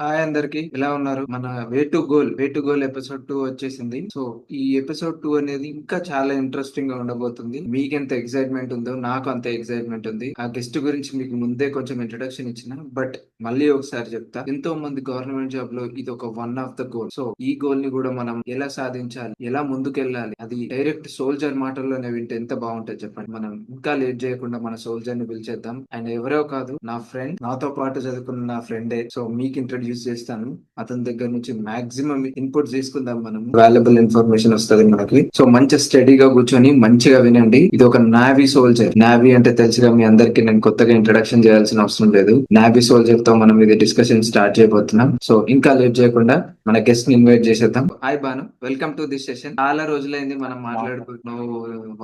Hi అందరికి ఎలా ఉన్నారు? మన వే టు గోల్ ఎపిసోడ్ 2 వచ్చేసింది. సో ఈ ఎపిసోడ్ 2 అనేది ఇంకా చాలా ఇంట్రెస్టింగ్ గా ఉండబోతుంది. మీకు ఎంత ఎక్సైట్మెంట్ ఉందో నాకు అంత ఎక్సైట్మెంట్ ఉంది. ఆ గెస్ట్ గురించి మీకు ముందే కొంచెం ఇంట్రడక్షన్ ఇచ్చిన, బట్ మళ్ళీ ఒకసారి చెప్తా. ఎంతో మంది గవర్నమెంట్ జాబ్ లో ఇది ఒక one of the goal. So ఈ గోల్ ని కూడా మనం ఎలా సాధించాలి, ఎలా ముందుకెళ్ళాలి, అది డైరెక్ట్ సోల్జర్ మాటల్లోనే వింటే ఎంత బాగుంటుంది చెప్పండి. మనం ఇంకా లేట్ చేయకుండా మన సోల్జర్ ని పిలిచేద్దాం. అండ్ ఎవరో కాదు, నా ఫ్రెండ్, నాతో పాటు చదువుకున్న నా ఫ్రెండే. సో మీకు ఇంట్రడ్యూస్ చేస్తాను. అతని దగ్గర నుంచి మాక్సిమం ఇన్పుట్ తీసుకుందాం. మనం వాల్యుబుల్ ఇన్ఫర్మేషన్ వస్తుంది మనకి. సో మంచి స్టడీగా కూర్చొని మంచిగా వినండి. ఇది ఒక నావీ సోల్జర్. నావీ అంటే తెలుసుగా మీ అందరికి, నేను కొత్తగా ఇంట్రడక్షన్ చేయాల్సిన అవసరం లేదు. నావీ సోల్జర్ తో మనం ఇది డిస్కషన్ స్టార్ట్ చేయబోతున్నాం. సో ఇంకా లేట్ చేయకుండా మన గెస్ట్ ని ఇన్వైట్ చేసేద్దాం. Hi Banu, welcome to this session. చాలా రోజులైంది మనం మాట్లాడుకుంటున్నావు.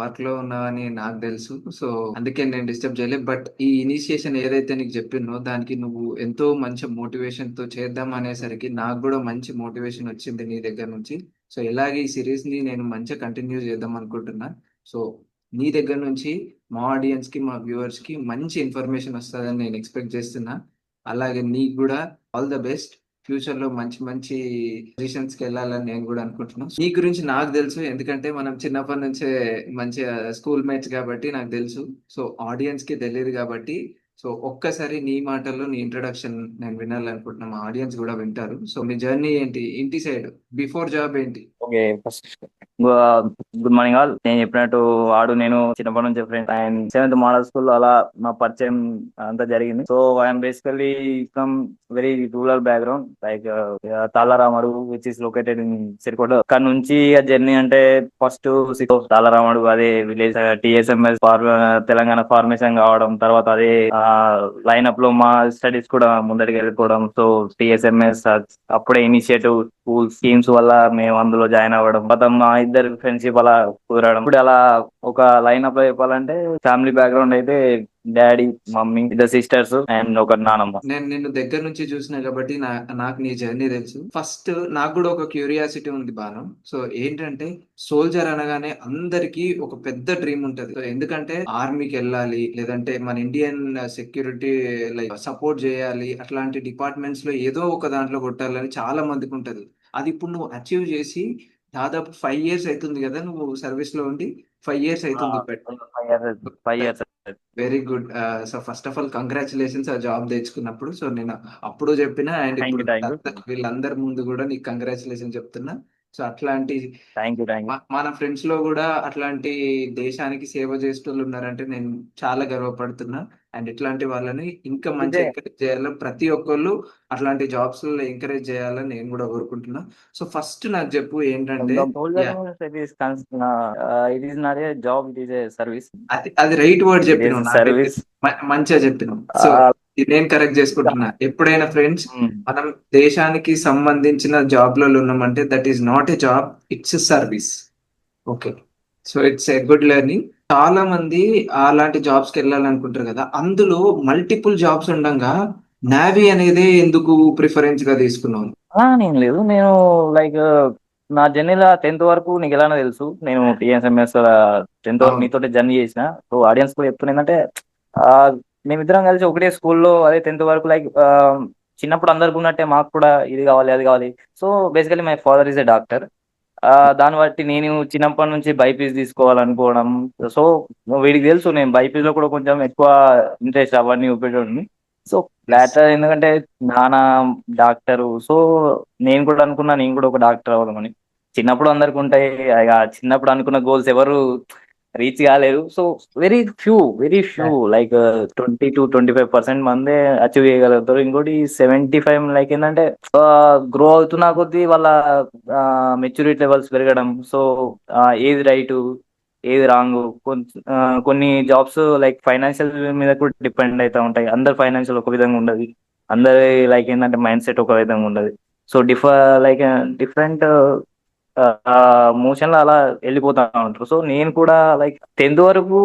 వర్క్ లో ఉన్నావని నాకు తెలుసు. సో అందుకే నేను డిస్టర్బ్ చేయలేదు. బట్ ఈ ఇనిషియేషన్ ఏదైతే నీకు చెప్పినో దానికి నువ్వు ఎంతో మంచి మోటివేషన్ తో చేద్దాం అనేసరికి నాకు కూడా మంచి మోటివేషన్ వచ్చింది నీ దగ్గర నుంచి. సో ఇలాగే ఈ సిరీస్ ని నేను మంచిగా కంటిన్యూ చేద్దాం అనుకుంటున్నా. సో నీ దగ్గర నుంచి మా ఆడియన్స్ కి, మా వ్యూవర్స్ కి మంచి ఇన్ఫర్మేషన్ వస్తుందని నేను ఎక్స్పెక్ట్ చేస్తున్నా. అలాగే నీకు కూడా ఆల్ ద బెస్ట్. ఫ్యూచర్ లో మంచి మంచి పొజిషన్స్ కి వెళ్ళాలని నేను కూడా అనుకుంటున్నాను. నీ గురించి నాకు తెలుసు, ఎందుకంటే మనం చిన్నప్పటి నుంచే మంచి స్కూల్ మేట్స్ కాబట్టి నాకు తెలుసు. సో ఆడియన్స్ కి తెలియదు కాబట్టి, సో ఒక్కసారి నీ మాటల్లో నీ ఇంట్రడక్షన్ నేను వినాలనుకుంటున్నా. మా ఆడియన్స్ కూడా వింటారు. సో మీ జర్నీ ఏంటి, ఇంటి సైడ్ బిఫోర్ జాబ్ ఏంటి? Okay. First good morning all. నేను చెప్పినట్టు వాడు నేను చిన్నప్పటి నుంచి friend and seventh model school అలా మా పరిచయం అంతా జరిగింది. So I'm basically from very rural background like Talaramadu which is located in Sirikonda. అక్కడ నుంచి జర్నీ అంటే ఫస్ట్ తాళరామడు అదే విలేజ్ టిఎస్ఎంఎస్ తెలంగాణ ఫార్మేషన్ కావడం, తర్వాత అదే లైనప్ లో మా స్టడీస్ కూడా ముందరికి వెళ్ళిపోవడం. సో టిఎస్ఎంఎస్ అప్పుడే ఇనిషియేటివ్ స్కూల్ స్కీమ్స్ వల్ల మేము అందులో జాయిన్ అవ్వడం, తర్వాత మా ఇద్దరు ఫ్రెండ్షిప్ అలా కుదరడం. ఇప్పుడు అలా ఒక లైన్ అప్ లో చెప్పాలంటే ఫ్యామిలీ బ్యాక్గ్రౌండ్ అయితే డాడీ, మమ్మీ, ఇద్దరు సిస్టర్స్ అండ్ ఒక నానమ్మ. నేను నిన్ను దగ్గర నుంచి చూసిన కాబట్టి నాకు నీ జర్నీ తెలుసు. ఫస్ట్ నాకు కూడా ఒక క్యూరియాసిటీ ఉంది బాను. సో ఏంటంటే, సోల్జర్ అనగానే అందరికి ఒక పెద్ద డ్రీమ్ ఉంటది. సో ఎందుకంటే ఆర్మీకి వెళ్ళాలి, లేదంటే మన ఇండియన్ సెక్యూరిటీ లైక్ సపోర్ట్ చేయాలి, అట్లాంటి డిపార్ట్మెంట్స్ లో ఏదో ఒక దాంట్లో కొట్టాలని చాలా మందికి ఉంటది. అది ఇప్పుడు నువ్వు అచీవ్ చేసి దాదాపు 5 years అవుతుంది కదా నువ్వు సర్వీస్ లో ఉండి. 5 years అవుతుంది. 5 years. 5 years. Very good. So first of all congratulations ఆ జాబ్ తెచ్చుకున్నప్పుడు. సో నేను అప్పుడు చెప్పిన, అండ్ థ్యాంక్ ఇప్పుడు యూ, థ్యాంక్ యూ, వీళ్ళందరి ముందు కూడా నీకు కంగ్రాచులేషన్ చెప్తున్నా. సో అట్లాంటి థ్యాంక్ యూ, థ్యాంక్ యూ. మన ఫ్రెండ్స్ లో కూడా అట్లాంటి దేశానికి సేవ చేసేటోళ్ళు ఉన్నారంటే నేను చాలా గర్వపడుతున్నా. అండ్ ఇట్లాంటి వాళ్ళని ఇంకా మంచి ఇదే ఎంకరేజ్ చేయాలని, ప్రతి ఒక్కళ్ళు అట్లాంటి జాబ్స్ లో ఎంకరేజ్ చేయాలని నేను కూడా కోరుకుంటున్నా. సో ఫస్ట్ నాకు చెప్పు ఏంటంటే, soldier yeah, it is not a job, it is a service. అది అది రైట్ వర్డ్ ఇట్ ఈస్ చెప్పినావు. నాకైతే సర్వీస్. మంచిగా చెప్పినావు. సో ఇది నేను కరెక్ట్ చేసుకుంటున్నా. ఎప్పుడైనా ఫ్రెండ్స్, మనం దేశానికి సంబంధించిన జాబ్లలో ఉన్నామంటే that is not a job, it's a service. Okay. So it's a good learning. చాలా మంది అలాంటి జాబ్స్ కి వెళ్ళాలనుకుంటారు కదా, అందులో మల్టిపుల్ జాబ్స్ ఉండగా నావీ అనేది ఎందుకు ప్రిఫరెన్స్ గా తీసుకున్నావు? నేను లేదు, నేను లైక్ నా జర్నీలో 10th వరకు నీకు ఎలానో తెలుసు. నేను టీఎస్ఎంఎస్ 10th వరకు అవును. నీతోటి జర్నీ చేసిన. సో ఆడియన్స్ కూడా చెప్తున్నా ఏంటంటే ఆ, మేమిద్దరం కలిసి ఒకటే స్కూల్లో అదే 10th వరకు లైక్ చిన్నప్పుడు అందరికి ఉన్నట్టే మాకు కూడా ఇది కావాలి అది కావాలి. So basically my father is a doctor. దాన్ని బట్టి నేను చిన్నప్పటి నుంచి బైపీసీ తీసుకోవాలనుకోవడం. సో వీడికి తెలుసు నేను బైపీసీ లో కూడా కొంచెం ఎక్కువ ఇంట్రెస్ట్ అవన్నీ చూపెట్టండి. So yes. లాటర్ ఎందుకంటే నాన్న డాక్టరు. సో నేను కూడా అనుకున్నా నేను కూడా ఒక డాక్టర్ అవ్వదామని. చిన్నప్పుడు అందరికి ఉంటాయి, ఇక చిన్నప్పుడు అనుకున్న గోల్స్ ఎవరు రీచ్ కాలేరు. So very few like 20 to 25% మందే అచీవ్ చేయగలుగుతారు. ఇంకోటి 75 లైక్ ఏంటంటే గ్రో అవుతున్న కొద్దీ వాళ్ళ మెచ్యూరిటీ లెవెల్స్ పెరగడం. సో ఏది రైట్ ఏది రాంగ్, కొన్ని జాబ్స్ లైక్ ఫైనాన్షియల్ మీద కూడా డిపెండ్ అవుతూ ఉంటాయి. అందరు ఫైనాన్షియల్ ఒక విధంగా ఉండదు, అందరి లైక్ ఏంటంటే మైండ్ సెట్ ఒక విధంగా ఉండదు. సో లైక్ డిఫరెంట్ మోషన్ లో అలా వెళ్ళిపోతా ఉంటారు. సో నేను కూడా లైక్ 10th వరకు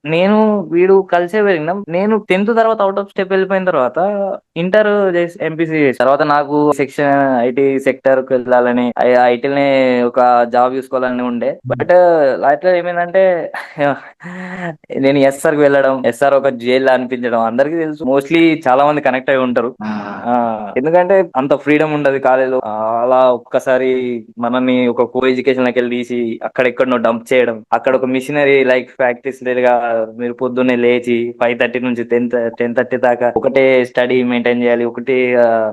నేను వీడు కలిసే పెరిగినాం. నేను 10th తర్వాత అవుట్ ఆఫ్ స్టెప్ వెళ్ళిపోయిన తర్వాత ఇంటర్ ఎంపీసీ చేసిన తర్వాత నాకు సెక్షన్ ఐటీ సెక్టర్ కి వెళ్ళాలని, ఐటీనే ఒక జాబ్ చూసుకోవాలని ఉండే. బట్ అట్లా ఏమైందంటే నేను ఎస్ఆర్ కి వెళ్ళడం, ఎస్ఆర్ ఒక జైలు అనిపించడం అందరికీ తెలుసు. మోస్ట్లీ చాలా మంది కనెక్ట్ అయి ఉంటారు. ఆ, ఆ ఎందుకంటే అంత ఫ్రీడమ్ ఉండదు కాలేజీలో. అలా ఒక్కసారి మనల్ని ఒక కో ఎడ్యుకేషన్ లకి వెళ్ళి తీసి అక్కడెక్కడనో డంప్ చేయడం, అక్కడ ఒక మిషనరీ లైక్ ఫ్యాక్టరీస్ గా మీరు పొద్దున్నే లేచి 5:30 నుంచి 10:30 దాకా ఒకటే స్టడీ మెయింటైన్ చేయాలి, ఒకటి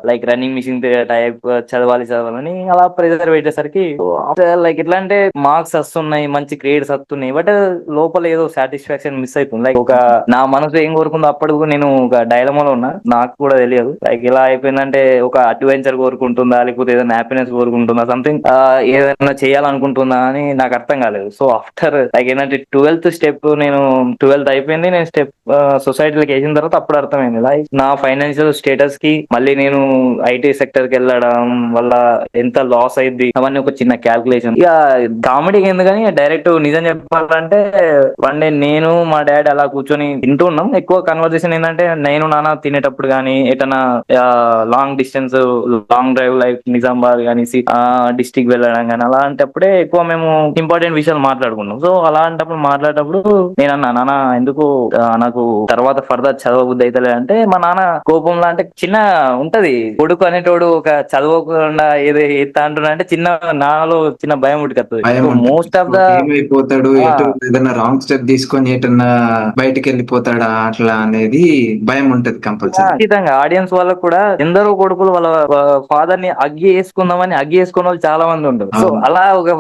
లైక్ రన్నింగ్ మిషన్ టైప్ చదవాలని అలా ప్రెజర్ పెట్టేసరికి లైక్ ఎట్లా అంటే మార్క్స్ వస్తున్నాయి, మంచి గ్రేడ్స్ వస్తున్నాయి, బట్ లోపల ఏదో సాటిస్ఫాక్షన్ మిస్ అవుతుంది. లైక్ ఒక నా మనసు ఏం కోరుకుందో అప్పుడు నేను ఒక డైలమాలో ఉన్నా, నాకు కూడా తెలియదు. లైక్ ఎలా అయిపోయిందంటే ఒక అడ్వెంచర్ కోరుకుంటుందా లేకపోతే ఏదైనా హ్యాపీనెస్ కోరుకుంటుందా, సంథింగ్ ఏదైనా చేయాలనుకుంటుందా అని నాకు అర్థం కాలేదు. సో ఆఫ్టర్ లైక్ ఏంటంటే 12th స్టెప్, నేను 12th అయిపోయింది, నేను స్టెప్ సొసైటీలోకి వేసిన తర్వాత అప్పుడు అర్థమైంది లైక్ నా ఫైనాన్షియల్ స్టేటస్ కి మళ్ళీ నేను ఐటీ సెక్టర్ కి వెళ్ళడం వల్ల ఎంత లాస్ అయింది అవన్నీ ఒక చిన్న క్యాల్కులేషన్. ఇక కామెడీకి ఎందుకని డైరెక్ట్ నిజం చెప్పాలంటే వన్ డే నేను మా డాడీ అలా కూర్చొని తింటూ ఉన్నాం. ఎక్కువ కన్వర్జేషన్ ఏంటంటే నేను నాన్న తినేటప్పుడు కానీ ఎటన్నా long distance long drive like Nizamabad కానీ డిస్టిక్ వెళ్ళడం కానీ అలాంటప్పుడే ఎక్కువ మేము ఇంపార్టెంట్ విషయాలు మాట్లాడుకున్నాం. సో అలాంటప్పుడు మాట్లాడేటప్పుడు నేను అన్నా, నాన్న ఎందుకు నాకు తర్వాత ఫర్దర్ చదవబుద్ధి అయితే అంటే, మా నాన్న కోపంలో అంటే చిన్న ఉంటది కొడుకు అనేటోడు ఒక చదవకుండా ఏదో ఎత్తా అంటున్నా అంటే చిన్న నాలో చిన్న భయం ఉట్టుకత్తది. భయం సో ఉంటది. మోస్ట్ ఆఫ్ సో ద ఏమైపోతాడు, ఎటు ఏదైనా రాంగ్ స్టెప్ తీసుకొని ఎటన్నా బయటికి వెళ్ళిపోతాడా అట్లా అనేది భయం ఉంటది కంపల్సరీ. ఖచ్చితంగా ఆడియన్స్ వాళ్ళకు కూడా ఎందరో కొడుకులు వాళ్ళ ఫాదర్ ని అగ్గి వేసుకుందామని అగ్గి వేసుకున్న వాళ్ళు చాలా మంది ఉంటారు. సో అవును. అలా ఒక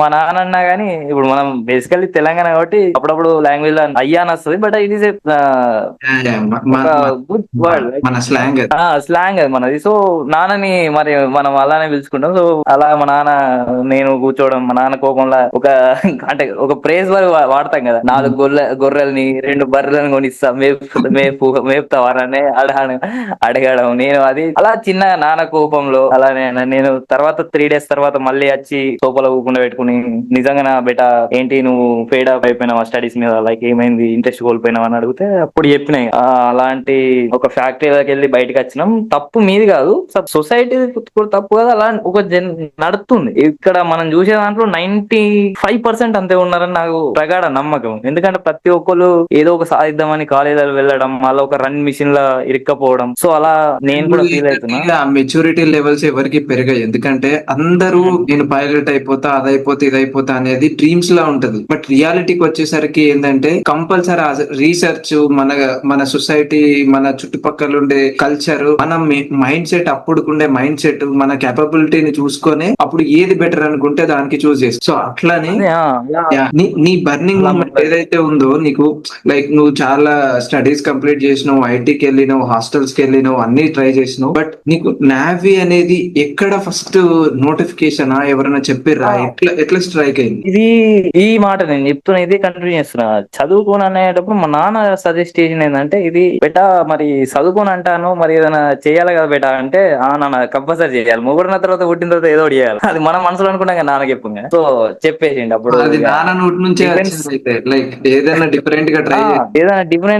మా నాన్న అన్నా గానీ ఇప్పుడు మనం బేసికల్లీ తెలంగాణ కాబట్టి అప్పుడప్పుడు లాంగ్వేజ్ లో అయ్యా అని వస్తుంది, బట్ ఇది ఒక గుడ్ వర్డ్ మన స్లాంగ్ అది. స్లాంగ్ అది మనది. సో నాన్నని మరి మనం అలానే పిలుచుకుంటాం. సో అలా మా నాన్న నేను కూర్చోవడం, మా నాన్న కోపంలో ఒక అంటే ఒక ప్రేజ్ వాడతాం కదా, 4 గొర్రెల్ని 2 బర్రెలను కొనిస్తా మేపుతావారని అడగడం, నేను అది అలా చిన్న నాన్న కోపంలో అలానే నేను తర్వాత 3 days తర్వాత మళ్ళీ వచ్చి సోఫాలో ఊకుండా పెట్టుకుని నిజంగా నా బేట ఏంటి నువ్వు ఫెయిడ్ అప్ అయిపోయినావా స్టడీస్ మీద, లైక్ ఏమైంది ఇంట్రెస్ట్ కోల్పోయినావా అని అడిగితే అప్పుడు చెప్పినాయి అలాంటి ఒక ఫ్యాక్టరీలోకి వెళ్ళి బయటకు వచ్చినాం, తప్పు మీది కాదు సొసైటీ తప్పు కాదు, అలా ఒక నడుస్తుంది. ఇక్కడ మనం చూసే దాంట్లో 95% అంతే ఉన్నారని నాకు ప్రగాఢ నమ్మకం. ఎందుకంటే ప్రతి ఒక్కరు ఏదో ఒక సాధిద్దామని కాలేజీలో వెళ్ళడం, అలా ఒక రన్ మిషన్ లా ఇరుక్కపోవడం. సో అలా నేను కూడా ఫీల్ అవుతున్నా. మెచ్యూరిటీ లెవెల్స్ ఎవరికి పెరిగాయి, ఎందుకంటే అందరూ నేను పైలట్ అయిపోతా, అదైపోతా ఇదైపోతా అనేది డ్రీమ్స్ లా ఉంటది. బట్ రియాలిటీకి వచ్చేసరికి ఏంటంటే కంపల్సరీ రీసెర్చ్, మన మన సొసైటీ, మన చుట్టుపక్కల ఉండే కల్చర్, మన మైండ్ సెట్, అప్పుడుకుండే మైండ్ సెట్, మన కేపబిలిటీని చూసుకొని అప్పుడు ఏది బెటర్ అనుకుంటే దానికి చూస్ చేస్తాం. సో అట్లానే నీ బర్నింగ్ మూమెంట్ ఏదైతే ఉందో నీకు, లైక్ నువ్వు చాలా స్టడీస్ కంప్లీట్ చేసినావు, ఐటీకి వెళ్ళినావు, హాస్టల్స్ కి వెళ్ళినావు, అన్ని ట్రై చేసినావు, బట్ నీకు నావీ అనేది ఎక్కడ ఫస్ట్ నోటిఫికేషన్ ఎవరైనా చెప్పిర్రా, ఎట్లా స్ట్రైక్ అయింది ఇది? ఈ మాట నేను చెప్తున్నా, ఇది కంటిన్యూ చేస్తున్నా. చదువుకోని అనేటప్పుడు మా నాన్న సజెస్ట్ చేసిన ఏంటంటే, ఇది బెటా మరి చదువుకోని అంటాను, మరి ఏదైనా చేయాలి కదా బెటా అంటే, నాన్న కంపల్సరీ చేయాలి, మొగుడిన తర్వాత పుట్టిన తర్వాత ఏదో ఒకటి చేయాలి, అది మన మనసులో అనుకున్నాం కదా నాన్న చెప్పు. సో చెప్పేసిండి అప్పుడు. అది నాన్న నోటి నుంచే వచ్చింది. లైక్ ఏదైనా డిఫరెంట్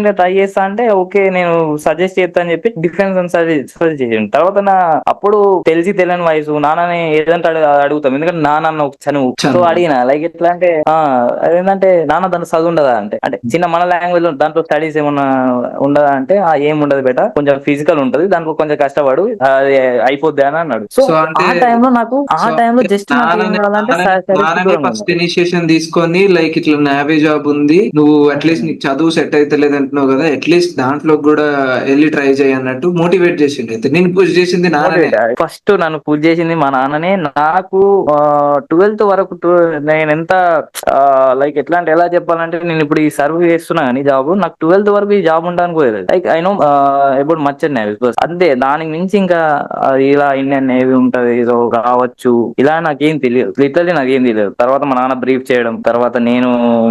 గా ట్రై చేస్తా అంటే ఓకే నేను సజెస్ట్ చేస్తా అని చెప్పి డిఫెన్స్ సజెస్ట్ చేసిండు. తర్వాత అప్పుడు తెలియని వయసు నాన్నని ఏదంటే అడుగుతాం, ఎందుకంటే నాన్న ఒక చనువు. సో అడిగిన లైక్ ఎట్లా అంటే అదేంటంటే నాన్న దాంట్లో చదువు ఉండదా అంటే, అంటే చిన్న మన లాంగ్వేజ్ లో దాంట్లో స్టడీస్ ఏమన్నా ఉండదా అంటే ఏం ఉండదు బేట, కొంచెం ఫిజికల్ ఉంటది, దాంట్లో కొంచెం కష్టపడు అది అయిపోద్ది అని అన్నాడు. సో ఆ టైంలో నాకు జస్ట్ ఫస్ట్ ఇనిషియేషన్ తీసుకొని లైక్ ఇట్లా నావీ జాబ్ ఉంది, నువ్వు అట్లీస్ట్ నీకు చదువు సెట్ అయితే లేదంటున్నావు కదా, అట్లీస్ట్ దాంట్లో కూడా వెళ్ళి ట్రై చేయి అన్నట్టు మోటివేట్ చేసింది. అయితే నేను పుష్ చేసింది నాన్ననే. ఫస్ట్ నన్ను పుష్ చేసింది మా నాన్ననే. నాకు 12th వరకు నేను ఎంత లైక్ ఎట్లా అంటే ఎలా చెప్పాలంటే, నేను ఇప్పుడు ఈ సర్వ్ చేస్తున్నా కానీ జాబ్, నాకు 12th వరకు ఈ జాబ్ ఉండడానికి పోయేది. Like I know about merchant navy అంతే, దానికి మించి ఇంకా ఇలా ఇండియన్ నేవీ ఉంటది ఏదో రావచ్చు ఇలా నాకేం తెలియదు, లిటరల్లీ నాకేం తెలియదు. తర్వాత మా నాన్న బ్రీఫ్ చేయడం, తర్వాత నేను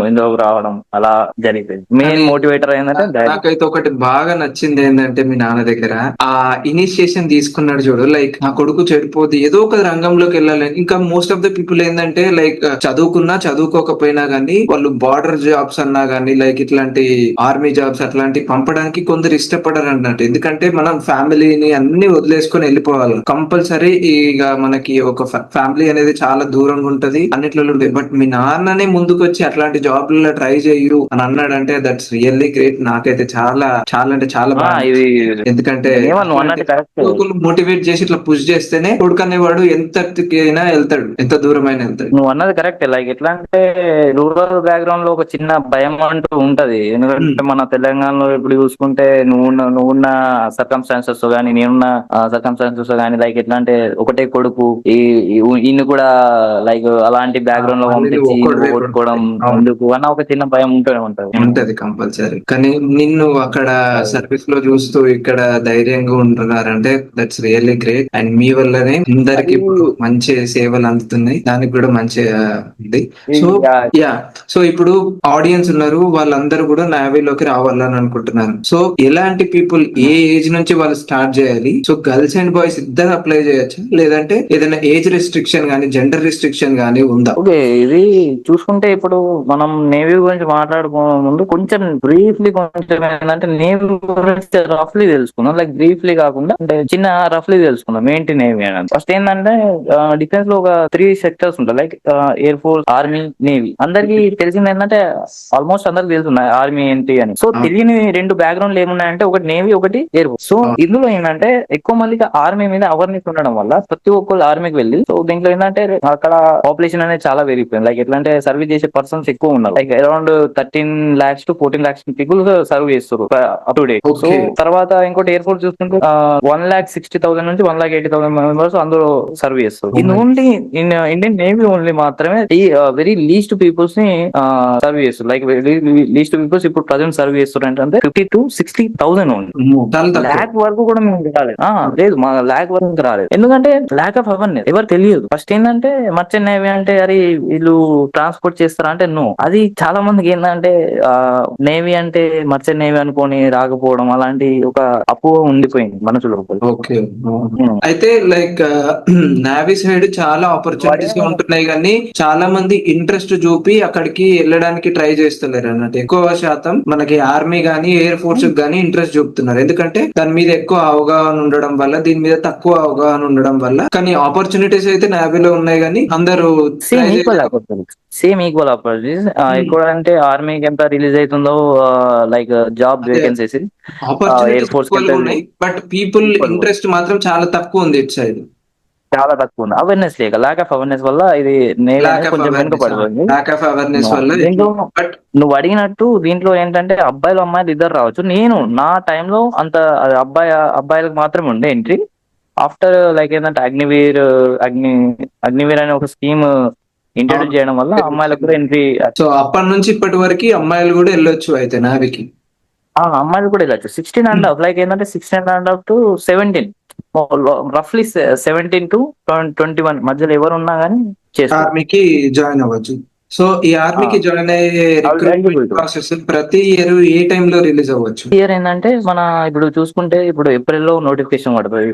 ఇందులోకి రావడం అలా జరిగిపోయింది. మెయిన్ మోటివేటర్ ఏంటంటే నాకైతే ఒకటి బాగా నచ్చింది ఏంటంటే, మీ నాన్న దగ్గర ఆ ఇనిషియేషన్ తీసుకున్నాడు చూడు, లైక్ నా కొడుకు చెడిపోతే ఏదో ఒక రంగంలోకి వెళ్ళాలని. ఇంకా మోస్ట్ ఆఫ్ ద పీపుల్ ఏంటంటే లైక్ చదువుకున్నా చదువుకోకపోయినా గానీ వాళ్ళు బార్డర్ జాబ్స్ అన్నా గానీ లైక్ ఇట్లాంటి ఆర్మీ జాబ్స్ అట్లాంటి పంపడానికి కొందరు ఇష్టపడరు అన్నట్టు. ఎందుకంటే మనం ఫ్యామిలీని అన్ని వదిలేసుకొని వెళ్ళిపోవాలి. కంపల్సరీ ఇక మనకి ఒక ఫ్యామిలీ అనేది చాలా దూరంగా ఉంటది, అన్నిట్లలో ఉంటాయి. బట్ మీ నాన్ననే ముందుకు వచ్చి అట్లాంటి జాబ్లలో ట్రై చేయరు అని అన్నాడంటే దట్స్ రియల్లీ గ్రేట్. నాకైతే చాలా చాలా అంటే చాలా బాగా ఇది అనిపించింది. ఎందుకంటే ఏమో నువ్వు అట్లాంటి అన్నట్టు కరెక్ట్. మోటివేట్ చేసి ఇట్లా పుష్ చేస్తేనే కొడుకనేవాడు ఎంతకైనా వెళ్తాడు, ఎంత దూరమైనా వెళ్తాడు. నువ్వు అన్నది కరెక్ట్. లైక్ ఎట్లా అంటే రూరల్ బ్యాక్గ్రౌండ్ లో ఒక చిన్న భయం అంటూ ఉంటది. ఎందుకంటే మన తెలంగాణలో ఇప్పుడు చూసుకుంటే నువ్వున్న సర్కమ్స్టాన్సెస్ కానీ నేనున్న సర్కమ్స్టాన్సెస్ కానీ లైక్ ఎట్లా అంటే ఒకటే కొడుకు ఈయన కూడా లైక్ అలాంటి బ్యాక్గ్రౌండ్ లో మళ్ళీ నువ్వు పంపించి ఒక్కడివే కొట్టుకోవడం అవును ఎందుకు అన్న ఒక చిన్న భయం ఉంటూనే ఉంటది. ఉంటది కంపల్సరీ. కానీ నిన్ను అక్కడ సర్వీస్ లో చూస్తూ ఇక్కడ ధైర్యంగా ఉంటున్నారంటే దట్స్ రియల్లీ గ్రేట్. అండ్ మీ వల్లనే అందరికి అది ఇప్పుడు మంచి సేవలు అందుతున్నాయి, దానికి కూడా మంచి ఉంది. సో యా, సో ఇప్పుడు ఆడియన్స్ ఉన్నారు, వాళ్ళందరూ కూడా నావీలోకి రావాలని అనుకుంటున్నారు. సో ఎలాంటి పీపుల్, ఏ ఏజ్ నుంచి వాళ్ళు స్టార్ట్ చేయాలి? సో గర్ల్స్ అండ్ బాయ్స్ ఇద్దరు అప్లై చేయొచ్చు, లేదంటే ఏదైనా ఏజ్ రెస్ట్రిక్షన్ గానీ జెండర్ రెస్ట్రిక్షన్ గానీ ఉందా? ఓకే, ఇది చూసుకుంటే ఇప్పుడు మనం నేవీ గురించి మాట్లాడుకునే ముందు కొంచెం బ్రీఫ్లీ కొంచెం ఏంటంటే నేవీ గురించి రఫ్లీ తెలుసుకుందాం. లైక్ బ్రీఫ్లీ కాకుండా అంటే చిన్న రఫ్లీ తెలుసుకుందాం ఏంటి నేవీ అని. ఫస్ట్ ఏంటంటే డిఫెన్స్ లో ఒక 3 సెక్టర్స్ ఉంటాయి. Like air force, army, navy. అందరికి తెలిసింది ఏంటంటే ఆల్మోస్ట్ అందరికి తెలుసున్నాయి ఆర్మీ ఏంటి అని. సో తెలియని 2 బ్యాక్గ్రౌండ్లు ఏమున్నాయంటే ఒకటి నేవీ, ఒకటి ఎయిర్ ఫోర్స్. సో ఇందులో ఏంటంటే ఎక్కువ మందికి ఆర్మీ మీద అవేర్నెస్ ఉండడం వల్ల ప్రతి ఒక్కరు ఆర్మీకి వెళ్ళి, సో దీంట్లో ఏంటంటే అక్కడ పాపులేషన్ అనేది చాలా పెరిగిపోయింది. లైక్ ఎట్లా అంటే సర్వీస్ చేసే పర్సన్స్ ఎక్కువ ఉన్నారు. Like around 13 lakhs to 14 lakhs people serve చేస్తారు అప్ టు డేట్. సో తర్వాత ఇంకోటి ఎయిర్ ఫోర్స్ చూసుకుంటే 1,60,000 నుంచి 1,80,000 మెంబర్స్ అందులో సర్వ్ చేస్తారు. In only in Indian navy only మాత్రమే ఈ వెరీ లీస్ట్ పీపుల్స్ ని సర్వ్ చేస్తారు. లైక్ లీస్ట్ పీపుల్స్ ఇప్పుడు ప్రజెంట్ సర్వ్ చేస్తారు అంటే 50 to 60,000 ఓన్లీ. ల్యాక్ వరకు కూడా మేము రాలేదు. లేదు, మా ల్యాక్ వరకు ఇంకా రాలేదు. ఎందుకంటే ల్యాక్ ఆఫ్ అవేర్నెస్. ఎవరు తెలియదు. ఫస్ట్ ఏంటంటే మర్చెంట్ నేవీ అంటే అరే వీళ్ళు ట్రాన్స్పోర్ట్ చేస్తారా అంటే నో. అది చాలా మందికి ఏంటంటే నేవీ అంటే మర్చెంట్ నేవీ అనుకొని రాకపోవడం అలాంటి ఒక అపోహ ఉండిపోయింది మనసులో. ఓకే, అయితే లైక్ నావీ సైడ్ చాలా ఆపర్చునిటీస్ ఉంటున్నాయి, కానీ చాలా మంది ఇంట్రెస్ట్ చూపి అక్కడికి వెళ్ళడానికి ట్రై చేస్తున్నారు అన్నట్టు. ఎక్కువ శాతం మనకి ఆర్మీ గానీ ఎయిర్ ఫోర్స్ గానీ ఇంట్రెస్ట్ చూపుతున్నారు, ఎందుకంటే దాని మీద ఎక్కువ అవగాహన ఉండడం వల్ల, దీని మీద తక్కువ అవగాహన ఉండడం వల్ల. కానీ ఆపర్చునిటీస్ అయితే నావీలో ఉన్నాయి, కానీ అందరూ సేమ్ ఈక్వల్ ఆపర్చునిటీస్. ఎక్కువ అంటే ఆర్మీకి ఎంత రిలీజ్ అవుతుందో like job vacancies air opportunities force కి ఎంత ఉన్నాయి, బట్ పీపుల్ ఇంట్రెస్ట్ మాత్రం చాలా తక్కువ ఉంది ఇటు సైడ్. చాలా తక్కువ ఉంది. అవేర్నెస్ లేక, ల్యాక్ ఆఫ్ అవేర్నెస్ వల్ల ఇది నేవీ లాక్ అనేది ఆఫ్ కొంచెం అవేర్నెస్, వెనుకబడిపోయింది. లాక్ ఆఫ్ అవేర్నెస్ వల్ల దీంట్లో బట్ నువ్వు అడిగినట్టు దీంట్లో ఏంటంటే అబ్బాయిలు అమ్మాయిలు ఇద్దరు రావచ్చు. నేను నా టైంలో అంత అబ్బాయిలకు మాత్రమే ఉండే ఎంట్రీ. ఆఫ్టర్ లైక్ ఏంటంటే అగ్నివీర్ అనే ఒక స్కీమ్ ఇంట్రడ్యూస్ చేయడం వల్ల అమ్మాయిలకు కూడా ఎంట్రీ. సో అప్పటి నుంచి ఇప్పటి వరకు అమ్మాయిలు కూడా వెళ్ళొచ్చు అయితే నావికి. అమ్మాయిలు కూడా వెళ్ళచ్చు. 16.5 లైక్ ఏంటంటే 16.5 to 17, రఫ్లీ 17 to 21 మధ్యలో ఎవరు ఉన్నా కానీ చేస్తారు, ఆర్మీకి జాయిన్ అవ్వచ్చు. సో ఈ ఆర్మీకి జాయిన్ అయ్యే రిక్రూట్మెంట్ ప్రాసెస్ ప్రతి ఇయర్ ఏ టైంలో రిలీజ్ అవ్వచ్చు? ఇయర్ ఏంటంటే మన ఇప్పుడు చూసుకుంటే ఇప్పుడు ఏప్రిల్ లో నోటిఫికేషన్ పడుతుంది.